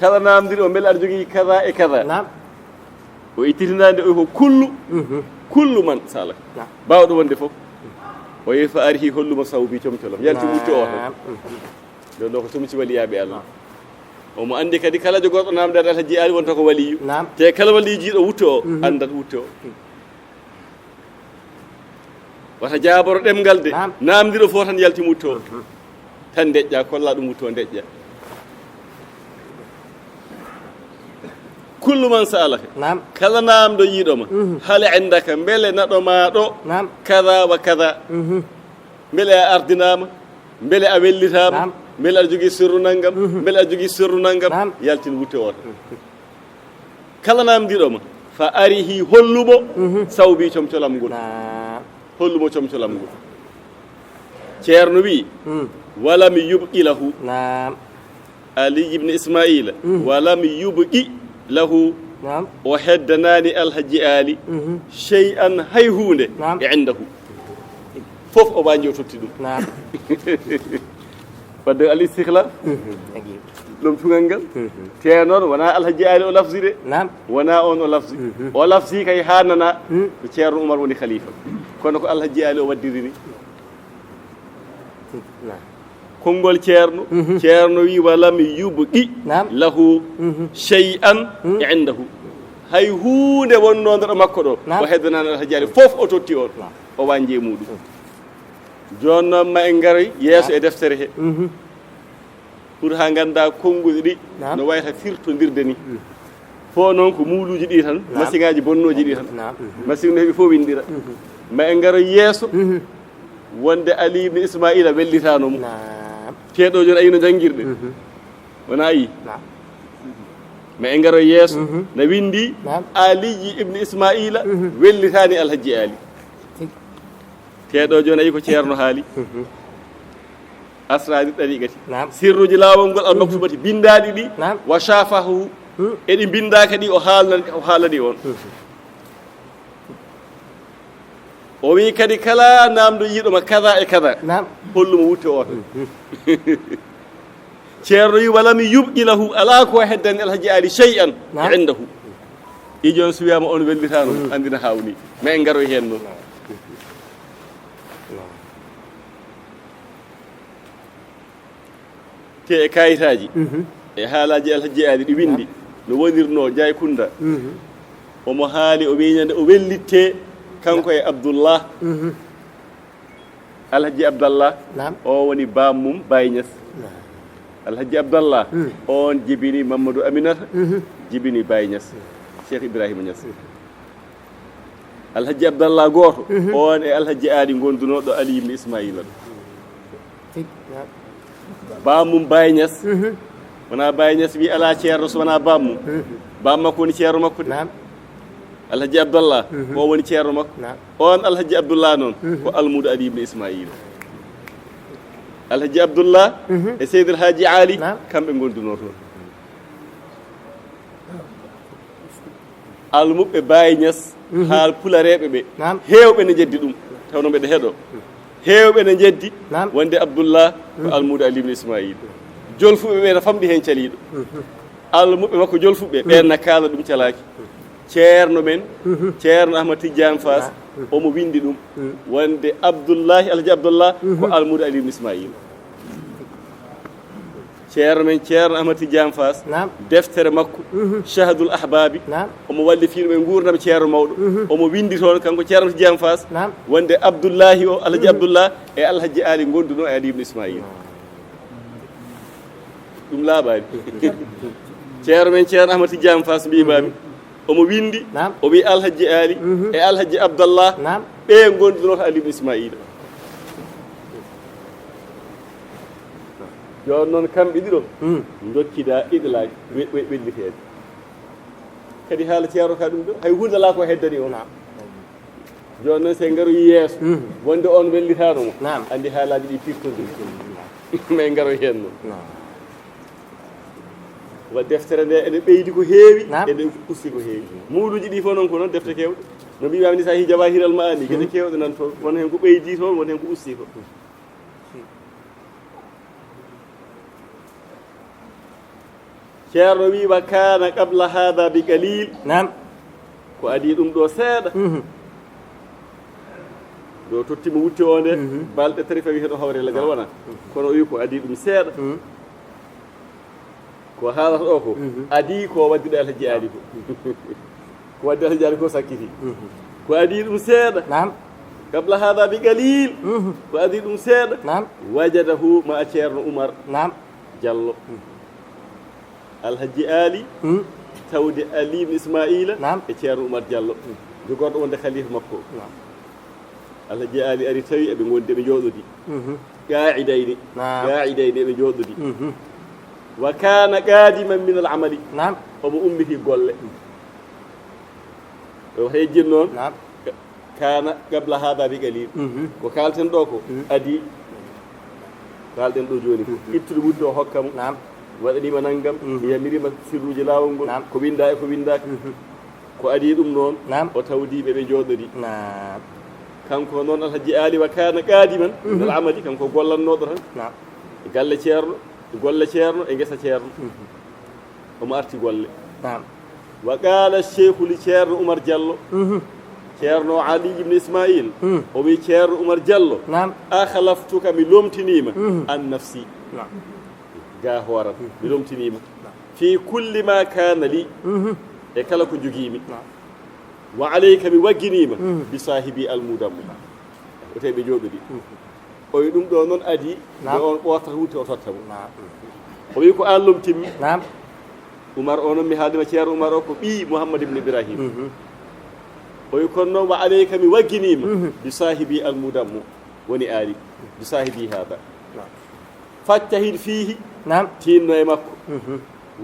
kala namdiɗo beele aɗa jogui kada e kada o ittitinande o ko kullu man sa'alaka bawɗo wonde fof o yehi fa ari holluma sawbi comcolom yalti wutte o tan ɗon ɗo ko tumci waliyaɓe allah omo andi kadi kala jogorɗo namdade alhaji ali wonta ko waliyu te kala waliyu jiiɗo wutte o andat wutte o wata jaboro ɗemgal de namdiɗo fof tan yalti wutte o tan deƴƴa kolla ɗum wutte o deƴƴa kullu man sa'alaka kala namdo yiɗoma hal indaka beele naɗoma ɗo kada wa kada beele a ardinama beele a wellitama beele aɗa jogui sirru naggam beele aɗa jogui sirru naggam yaltin wutte o tan kala namdiɗoma fa arihi hollumo sawbi comcolam ngol hollumo comcolam ngol ceerno wi walam yubqi lahu ali ibne ismaila walam yubqi lahu o heddanani alhaji ali shay'an hay hunde e indahu fof o waji o totti ɗum wadde al istihlaf ɗum tugal ngal te noon wona alhaji ali o lafzi de wona on o lafzi o lafzi kay hannana ko ceerno oumar woni khalifa kono ko alhaji ali o waddiri ni konngol ceerno wi walam yubqi lahu shay'an indahu hay hunde wonnode ɗo makko ɗo o heddanani alhaji ali fof o totti on o wanji e muɗum joni noon ma en garoy yeeso e deftere he pour ha ganda konnguɗi ɗi no wayata firtodirde ni fo noon ko muuluji ɗi tan machine ngaji bonnoji ɗi tan machine no heeɓi fof windira ma en garoy yeeso wonde ali ibne ismaila wellitano mum teɗo joni ayino jangguirɗe wona yi ma en garoy yeeso no windi aliji ibne ismaila wellitani alhaji ali teɗo joni ayi ko ceerno haali asradi ɗariqati sirruji lawol ngol almaktubati bindaɗi ɗi wa shafahu eɗi bindaka ɗi o haalani on o wi kadi kala namdo yiɗoma kada e kada hollumo wutte o tan ceerno wi walami yubqi lahu ala ko heddani alhaji ali shay'an indahu i joni so wiyama on wellitano andina hawni ma en garoy hen noon te e kayitaji e haalaji alhaji ali ɗi windi no wonirno Jaykunda omo haali o wiñande o wellitte kanko e Abdoullah Alhaji Abdallah o woni bammum Baye Niass Alhaji Abdallah on jibini Mamadou Aminata jibini Baye Niass Cheikh Ibrahima Niass Alhaji Abdallah goto on e Alhaji Ali gondunoɗo Ali ibn Ismaila bammum Baye Niass wona Baye Niass wi ala ceerno so wona bammum bammakko woni ceerno makko de Alhaji Abdallah o woni ceerno makko on Alhaji Abdullah noon ko almudo Ali ibn Ismaila Alhaji Abdullah e Seydil Haji Ali kamɓe gonduno toon almuɓe Baye Niass haal pulareɓe ɓe heewɓe ne jeddi ɗum tawno mbeɗa heeɗo heewɓe ne jeddi wonde Abdullah ko almudo Ali ibn Ismaila jolfuɓe ɓe ne famɗi heen caliiɗo almuɓe makko jolfuɓe ɓen na kaala ɗum calaki ceerno men ceerno Ahmad Tidiane Fass omo windi ɗum wonde Abdoullahi Alhaji Abdullah ko almudo Ali ibn Ismaila ceerno men ceerno Ahmad Tidiane Fass deftere makko Shahadul Ahbabi omo walli fiiɗo ɓe gurdam ceerno mawɗo omo windi toon kanko ceerno Tidiane Fass wonde Abdoullahi o Alhaji Abdullah e Alhaji Ali gonduno e Ali ibn Ismaila ɗum laaɓani ceerno men ceerno Ahmad Tidiane Fass mbimami omo windi o wi Alhaji Ali e Alhaji Abdallah ɓe gondunoto Ali ibn Ismaila joni noon kamɓe ɗiɗo dokkida iɗlaji welliteede kadi haala ceerno ka ɗum ɗo hay hunde ala ko heddani on joni noon se garoyi yeeso wonde on wellitano mo andi haalaji ɗi pirtodiri mais garoy hen noon wa deftere nde ene ɓeydi ko heewi ene usti ko heewi muuɗuji ɗi fof noon ko noon defte kewɗe no mbimami ni sa hi jawahiral ma ani gueɗe kewɗe nan toon won hen ko ɓeydi toon won hen ko usti ko ceerno wi wa kana qabla hada bi qalil ko adi ɗum ɗo seeɗa ɗo tottima wutte o nde balɗe tari fawi heɗo hawre lagal wona kono o wi ko adi ɗum seeɗa ko haalata ɗo ko adi ko waddiɗo Alhaji Ali ko waddi Alhaji Ali ko sakkiti ko adi ɗum seeɗa qabla hada bi qalil ko adi ɗum seeɗa wajadahu ma ceerno Oumar Diallo Alhaji Ali tawde Ali ibn Ismaila e ceerno Oumar Diallo jogorɗo wonde khalifa makko Alhaji Ali ari tawi eɓe gondi eɓe jooɗodi qa'idayni eɓe jooɗodi wa kana qadiman min al amali omo ummiti golle o hejjin noon kana qabla hada bi qalil ko kalten ɗo ko adi kalɗen ɗo joni ittude wudde o hokkamo waɗanima naggam yamirima sirruji lawol ngol ko winda e ko windaka ko adi ɗum noon o tawdiɓe ɓe jooɗori kanko noon Alhaji Ali wa kana qadiman min al amali kanko gollannoɗo tan e galle ceerno golle ceerno e gesa ceerno omo arti golle wa qala cheikhu li ceerno Oumar Diallo ceerno Ali ibn Ismail o wi ceerno Oumar Diallo akhlaftuka mi lomtinima an nafsi ga hooram mi lomtinima fi kulli ma kana li e kala ko jogimi wa alayka mi wagginima bi sahibi almudammu o tawi ɓe jooɗodi o wi ɗum ɗo noon adi nde on ɓortata wutte o tottamo o wi ko an lomtinmi Oumar o noon mi haaldima ceerno Oumar o ko ɓi Mouhammad ibn Ibrahima o wi kono noon wa alayka mi wagginima bi sahibi almudammu woni Ali bi sahibi hada fattahid fihi tinno e makko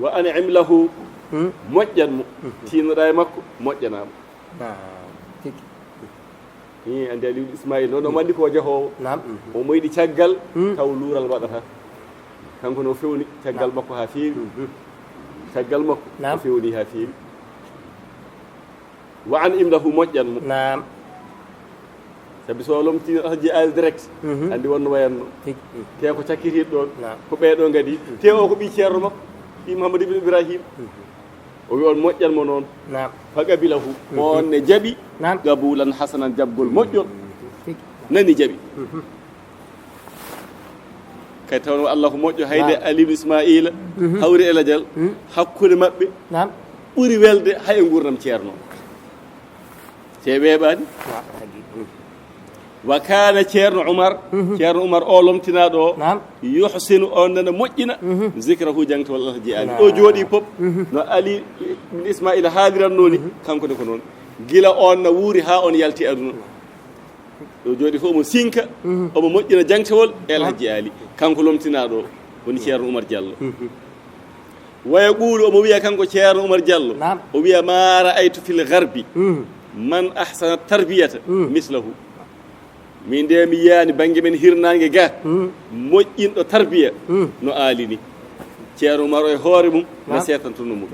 wa an'im lahu moƴƴanmo tinnoɗa e makko moƴƴanamo andi Ali Ismail noon omo andi ko jahowo o moyɗi caggal taw luural waɗata kanko no fewni caggal makko ha feewi caggal makko o fewni ha feewi wa an'im lahu moƴƴanmo sabi so lomtino Alhaji Ali direct andi wonno wayanno te ko cakkitiɗo ɗon ko ɓeeɗo gadi te o ko ɓi ceerno makko ɓi Mouhammad ibn Ibrahima o wi on moƴƴanmo noon fa qabilahu on ne jaɓi qabulan hasanan jaɓgol moƴƴol nani jaɓi kay tawno Allah ko moƴƴo hayde Ali ibn Ismaila hawri elajal hakkude maɓɓe ɓuri welde hay e gurdam ceerno weeɓaani wa kana ceerno oumar o lomtinaaɗo o yuhsinu on nana moƴƴina zicrahu jangtowol alhaji ali ɗo jooɗi pop no ali ibn ismaila haaliranno ni kanko de ko noon gila on no wuuri haa on yalti aduna ɗo jooɗi fof omo sinka omo moƴƴina jangtewol e alhaji ali kanko lomtinaaɗo o woni ceerno oumar diallo waya ɓuuɗo omo wiya kanko ceerno oumar diallo o wiya ma ra'aytu fil garbi man ahsana tarbiyata mislahu min nde mi yiyani banggue men hirnangue ga moƴƴinɗo tarbiya no aali ni ceerno oumar o e hoore mum no setantuno mum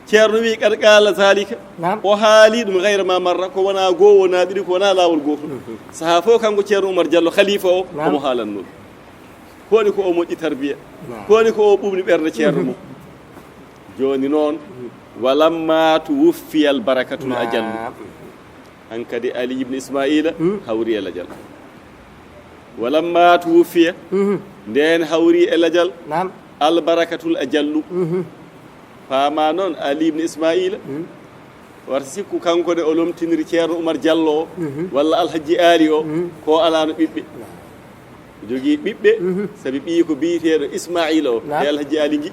ceerno wi kad qala zalika o haali ɗum gayra ma marra ko wona goo wona ɗiɗi ko wona lawol gotol saaha fof kanko ceerno oumar diallo khalifa o omo haalanno koni ko o moƴƴi tarbiya koni ko o ɓuɓni ɓerde ceerno mum joni noon walamma tu wuffiyal barakatul ajallu hankadi ali ibn ismaila hawri e ladial walamma tu wuffiya nden hawri e ladial albarakatul ajallu faama noon ali ibn ismaila warta sikku kanko de o lomtiniri ceerno oumar diallo o walla alhaji ali o ko alano ɓiɓɓe jogii ɓiɓɓe sabi ɓii ko biyeteeɗo ismaila o e alhaji ali giƴƴi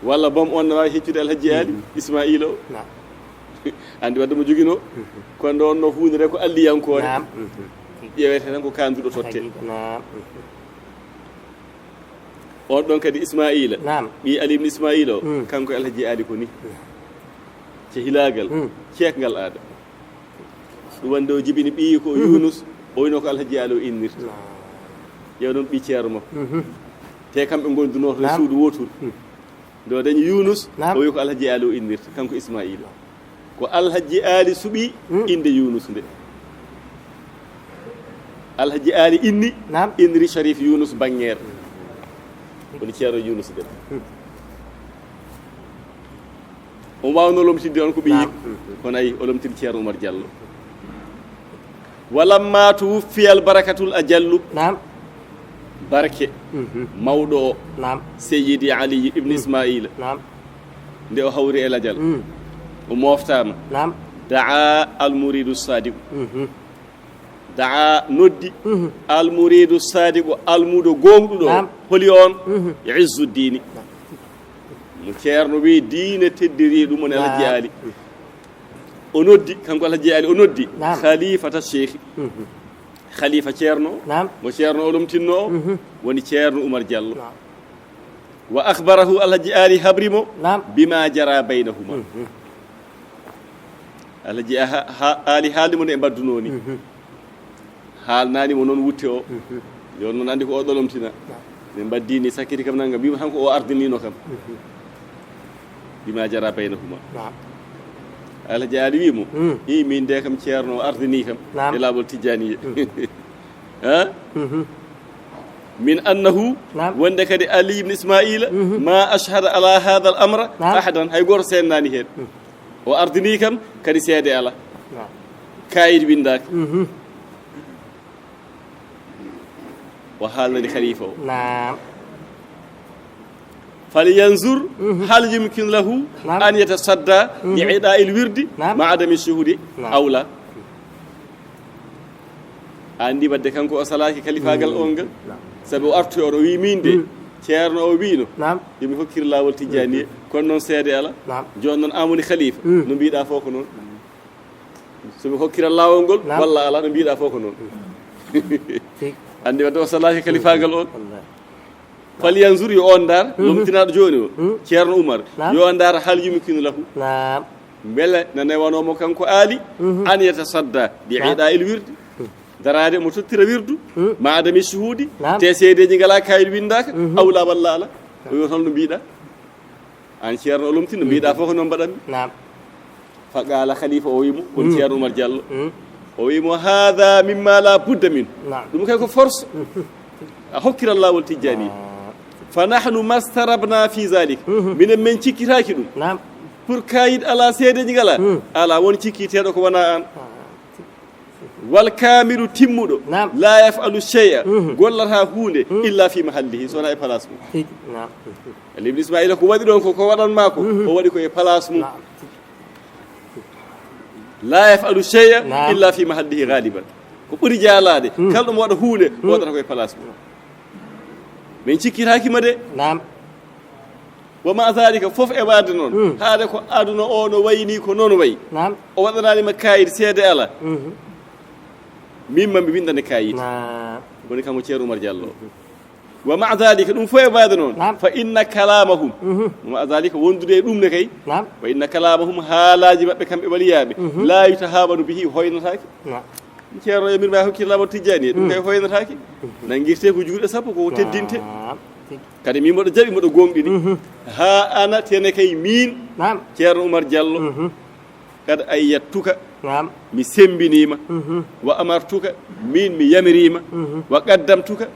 walla bom on no wawi heccude alhaji ali ismaila o andi wadde mo jogino kono ɗo on no hunde de ko alliyankore ƴewete tan ko kanduɗo totte on ɗon kadi ismaila ɓi ali ibn ismaila o kanko e alhaji ali ko ni cehilagal ceekgal aada ɗum wande o jibini ɓii ko yunus o wino ko alhaji ali o innirta ƴew ɗon ɓi ceero makko te kamɓe gondunoto e suudu wotoru ndo dañi yunus o wi ko alhaji ali o innirta kanko ismaila ko alhaji ali suɓi inde yunus nde alhaji ali inni inniri sharif yunus banguere woni ceero yunus de o wawno lomtinde on ko ɓi yimɓe kono ayi o lomtiri ceerno oumar diallo walamma to wuffiyal barakatul ajallu barke mawɗo o seyidi ali ibne ismaila nde o hawri e ladial o moftama daa almouridu sadiqu daa noddi almouridu sadiqu almuɗo gonɗuɗo holi on izzuddini mo ceerno wi diine teddiri ɗum on alhaji ali o noddi kanko alhaji ali o noddi khalifata cheikhi khalifa ceerno mo ceerno o lomtinno o woni ceerno oumar diallo wa akhbarahu alhaji ali habrimo bima jara baynahuma alhaji ali haaldimo nde e mbadduno ni haalnanimo noon wutte o yon noon andi ko o ɗo lomtina ne mbaddini sakkiti kam nangam mbima tan ko o ardinino kam bima jara baynahuma alhaji ali wimo i min de kam ceerno o ardini kam e laawol tijaniya min annahu wonde kadi ali ibne ismaila ma ashhada ala hada al amra ahadan hay goto sennani hen o ardini kam kadi seede ala kayit windaka o haalnani khalifa o فلينظر هل يمكن له أن يتصدى لعداء الورد مع عدم الشهود أو لا عندي بدك أنكو أصلاك كلفة قال أونجل سبب أرتو أروي مين دي ceerno o wino yomi hokkir laawol tijjani kono noon seede ala joni noon amoni khalifa no mbiɗa fof ko noon somi hokkira laawol ngol walla ala no mbiɗa fof ko noon andi wadde o salaki kalifagal on falyanzur yo on dar lomtinaɗo joni o ceerno oumar yo on dar hal yumkinu lahu beele no newanomo kanko aali an yatasadda bi ida il wirdi darade mo tottira wirdu ma adami shuhudi te seedeji ngala kayit windaka awla walla ala o yo tan no mbiɗa an ceerno o lomtino mbiɗa fof ko noon mbaɗanmi fa qala khalifa o wimo woni ceerno oumar diallo o wimo hada mimma la budda min ɗum kay ko force a hokkira lawol tijjani fa nahnu mastarabna fi zalik minen men cikkitaki ɗum pour kayit ala seedeji ngala ala won cikkiteɗo ko wona an والكامل تمدو نعم. لا يفعل شيئا قولها هونde إلا في محله سونا بلاص مو نعم الابن إسماعيل كو ودي دون كو ودان ماكو هو ودي كو بلاص مو لا يفعل شيئا إلا في محله غالبا ko ɓuri jaalade kala ɗum waɗa huunde wodata koye place mum min cikkitaki de nam wa ma zalika fof e wadde noon haade ko aduna o no wayni ko noon wayi nam o waɗananima kayit seede ala min mami windane kayit woni kanko ceerno Oumar Diallo wa ma zalika ɗum fof e wadde noon fa inna kalamahum ma zalika wondude e ɗum ne kay fa inna kalamahum haalaji maɓɓe kamɓe waliyaɓe la yutahabanu bihi hoynataki ceerno e mirma hokkillama tijjani ɗum kay hoynataki nangirte ko juuɗe sappo ko teddinte kadi min mboɗo jaɓi mboɗo gomɗini ha ana tene kay min ceerno Oumar Diallo kada ay yattuka mi sembinima wa amartuka min mi yamirima wa qaddamtuka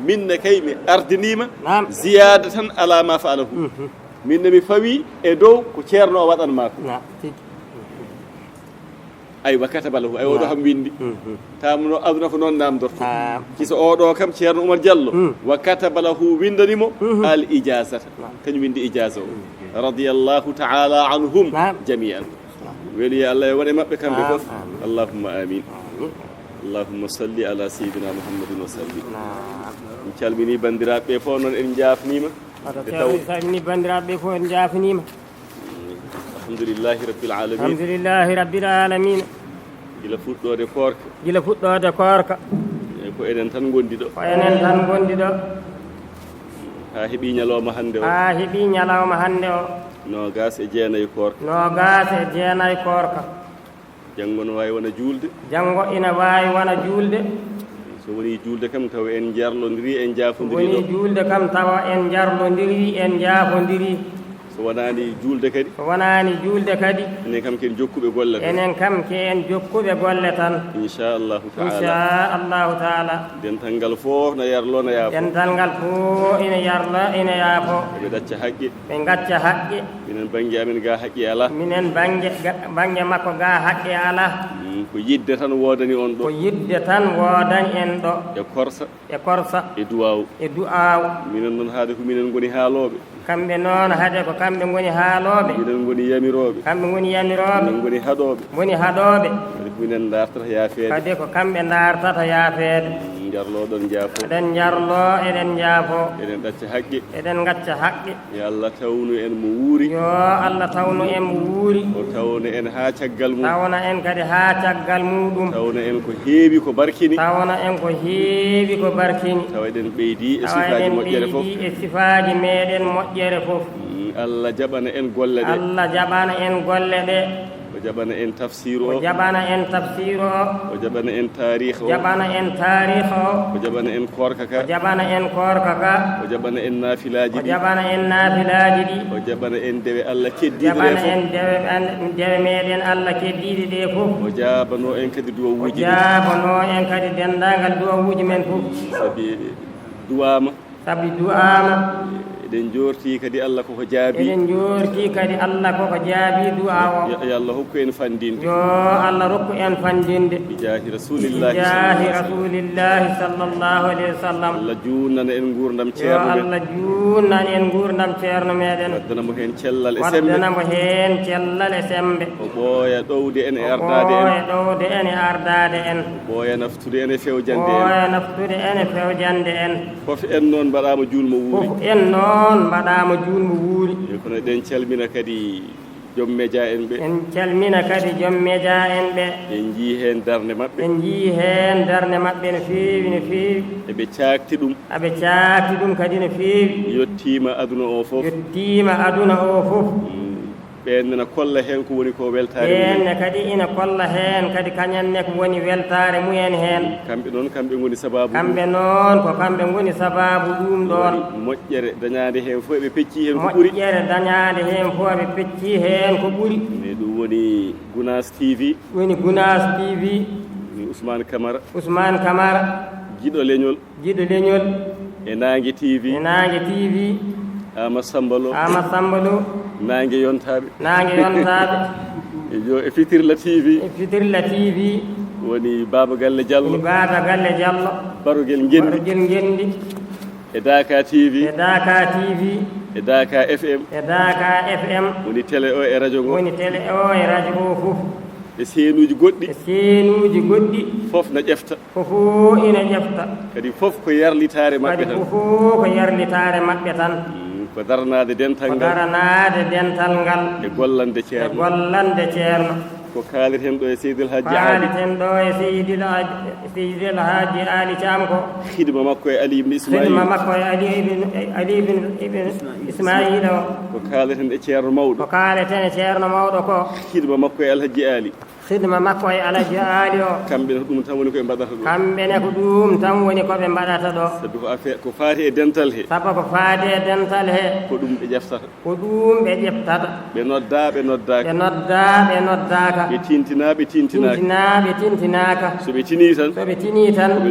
minne kay mi ardinima ziyadatan ala ma fa'alahu minne mi fawi e dow ko ceerno o waɗanma ko ay wakata balahu ay oɗo ham windi tamno aduna ko noon namdorto kiso oɗo kam ceerno Oumar Diallo wakata balahu windanimo al ijazata kañum windi ijaza o radiyallahu ta'ala anhum jami'an weli Allah e waɗe maɓɓe kamɓe fof allahumma amin allahumma salli ala sayyidina muhammadin wa sallim min calmini bandiraɓe fof noon en jafnima ni bandiraɓe fof en jafnima alhamdulillahi rabbil alamin alhamdulillahi rabbil alamin gila fuɗɗode korka ko enen tan gondi ɗo ha heeɓi ñalawma hande o nogas e jeenayi korka janngo no wawi wona julde ina wawi wona julde so woni julde kam taw en jarlodiri en jafodiri woni julde kam tawa en jarlodiri en jafodiri so wonani julde kadi enen kam ken jokkuɓe golle tan inchallahu taala dental ngal fof no yarlo no yaafo ina yarla ina yaafo ɓe gacca haqqe minen banggue amen ga haqqi ala minen banggue makko ga haqqi ala ko yidde tan wodani on ɗo en ɗo e korsa e du'aw minen noon haade ko minen goni haaloɓe kamɓe noon hade ko kamɓe goni haaloɓe minen goni yamiroɓe minen goni haɗoɓe kadi ko minen dartata yaafede kadi ko kamɓe dartata yaafede jarloɗon jaafo eɗen jaafo eɗen gacca haqqe yo Allah tawnu en mo wuuri o tawna en ha caggal mum tawna en ko heewi ko barkini tawa eɗen ɓeydi e sifaji meɗen moƴƴere fof Allah jaɓana en golle ɗe o jaɓana en tafsir o o jaɓana en tarikh o o jaɓana en korka ka o jaɓana en nafilaji ɗi o jaɓana en dewe Allah keddiɗe meɗen Allah keddiɗe ɗe fof o jabano en kadi duwawuji dendagal duwawuji men fof sabi du'ama eɗen jorti kadi Allah koko jaabi du'a o yo Allah hokku en fandinde bi jahi rasulillahi sallallahu alaihi wasallam Allah junnana en gurdam ceerno meɗen waddanamo hen cellal e sembe o ɓooya ɗowde en e ardade en o ɓooya naftude en e fewjande en fof en noon mbaɗama julmo wuuri kono eɗen calmina kadi joom média en ɓe en jii hen darde maɓɓe no feewi eɓe cakti ɗum kadi no feewi yettima aduna o fof ɓenne na kolla hen ko woni ko weltare ɓenne kadi ina kolla hen kadi kañanne ko woni weltare mumen hen kamɓe noon kamɓe goni sababu ɗum ɗon moƴƴere dañade hen fof ɓe pecci hen ko ɓuuri mais ɗum woni Gounass TV woni Ousmane Camara jiɗo leñol e Nangue TV Ama Sambalo Nangue yontaɓe e Fitirla TV woni Baba Galle Diallo woni Baba Galle Diallo Barogel Ngendi Barogel Ngendi e Daka TV e Daka TV e Daka FM e Daka FM woni télé o e radio ngo woni télé o e radio o fof e seenuji goɗɗi e seenuji goɗɗi fof na ƴefta fof ina ƴefta kadi fof ko yarlitare maɓɓe tan kadi fof ko yarlitare maɓɓe tan ko daranade dental ngal ko daranade dental ngal e gollande e ceerno gollande ceerno ko kaaliten ɗo e Seydil Hadji Ali kaaliten ɗo e Seydil Hadji Ali Thiam ko hidma makko e Ali ibn Ismail hidma makko e Ali ibn Ismail o ko kaaleten e ceerno mawɗo ko kaaleten e ceerno mawɗo ko hidma makko e Alhaji Ali hidma makko e Alhaji Ali o kamɓe ne ɗum tan woni koɓe mbaɗata ɗo kamɓene ko ɗum tan woni koɓe mbaɗata ɗo sabi ko affaire ko faati e dental he sabu ko faati e dental he ko ɗum ɓe ƴeftata ko ɗum ɓe ƴeftata ɓe nodda ɓe noddaka ɓe nodda ɓe noddaka ɓe tintina ɓe tintinaka ɓe tintinaka so ɓe tini tan ɓe tini tan ɓe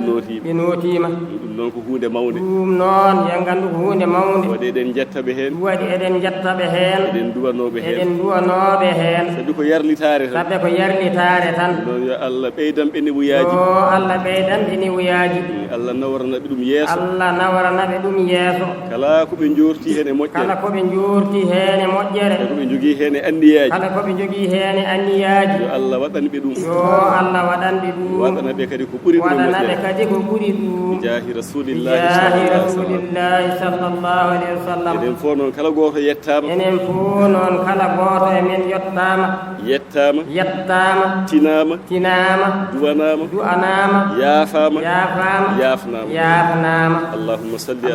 notima ɗum noon ko hunde mawde ɗum noon yen gandu ko hunde mawde waɗi eɗen jettaɓe hen waɗi eɗen jettaɓe hen eɗen duwanoɓe hen eɗen duwanoɓe hen sabi ko yarlitare tan sabi ko yarlitare tan noon yo Allah ɓeydanɓe niwuyaji yo Allah ɓeydanɓe niwuyaji Allah nawaranaɓe ɗum yeeso Allah nawaranaɓe ɗum yeeso kala koɓe jorti hen e moƴƴere kala koɓe jorti hen e moƴƴere koɓe jogui hen e anniyaji kala koɓe jogui hen e anniyaji yo Allah waɗanɓe ɗum yo Allah waɗanɓe ɗum waɗanaɓe kadi ko ɓuuri ɗum waɗanaɓe kadi ko ɓuuri ɗum jahi rasulillahi sallallahu alayhi wa sallam enen fof noon kala goto yettama enen fof noon kala goto e men yettama tinama duwanama yafama yafnama Allahumma salli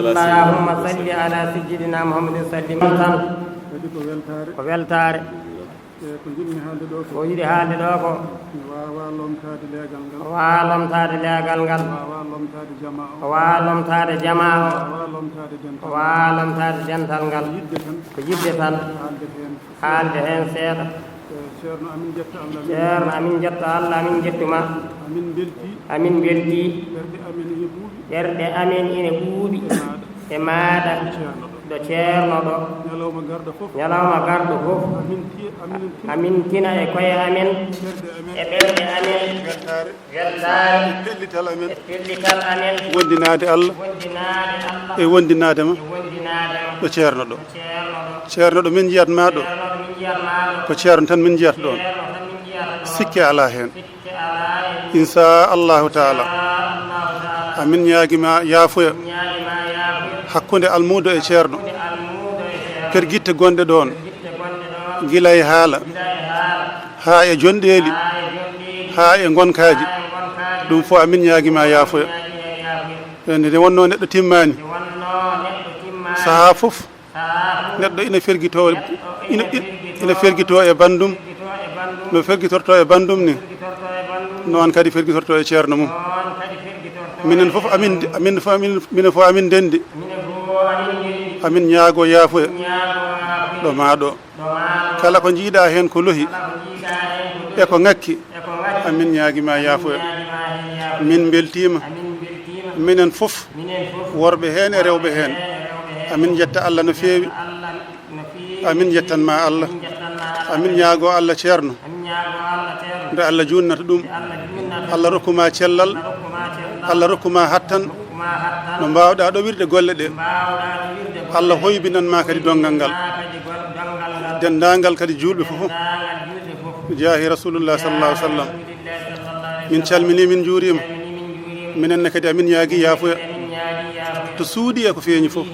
ala sayyidina Muhammadin sallim tan ko weltare ko yiɗi haalde ɗo ko wawa lomtade leegal ngal o wawa lomtade jama o wawa lomtade dental ngal ko yidde tan haalde hen seeɗa ceerno amin jetta Allah amin jettuma amin belti ɓerɗe amen ine ɓuuɓi e maɗa ɗo ceerno ɗo ñalawma garɗo fof amin tina e koye amen e ɓerɗe amen weltare e pellital amen wondinade Allah e wondinadema ɗo ceerno ɗo ceerno ɗo min jiyatma ɗo ko ceerno tan min jiyata ɗon sikke ala hen inchallahu taala amin ñaguima yaafoya hakkude almudo e ceerno perguitte gonɗe ɗon guila e haala ha e jonɗeli ha e gonkaji ɗum fof amin ñaguima yaafoya nde wonno neɗɗo timmani saaha fof neɗɗo ina ferguito e bandum no ferguitorto e bandum ni noon kadi ferguitorto e ceerno mum minen fof amin dendi amin ñaago yaafoya ɗo maɗo kala ko jiiɗa hen ko lohi e ko ngakki amin ñaaguima yaafoya min beltima minen fof worɓe hen e rewɓe hen amin jetta Allah no feewi amin jettanma Allah amin ñaago Allah ceerno nde Allah junnata ɗum Allah rokkuma cellal Allah rokkuma hattan no mbawɗa ɗo wirde golle ɗe Allah hoybinanma kadi dongal ngal dendagal kadi julɓe fof jaahi rasulullah sallallahu alaihi wasallam min calmini min juurima minenne kadi amin ñaagui yaafoya to suudi e ko feeñi fof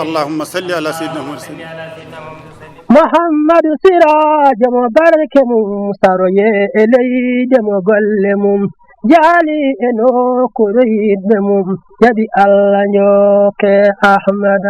اللهم صل على سيدنا محمد سراج مبارك مستروي إلي دم قلمم جالي إنو كريد مم يدي الله نيوك أحمد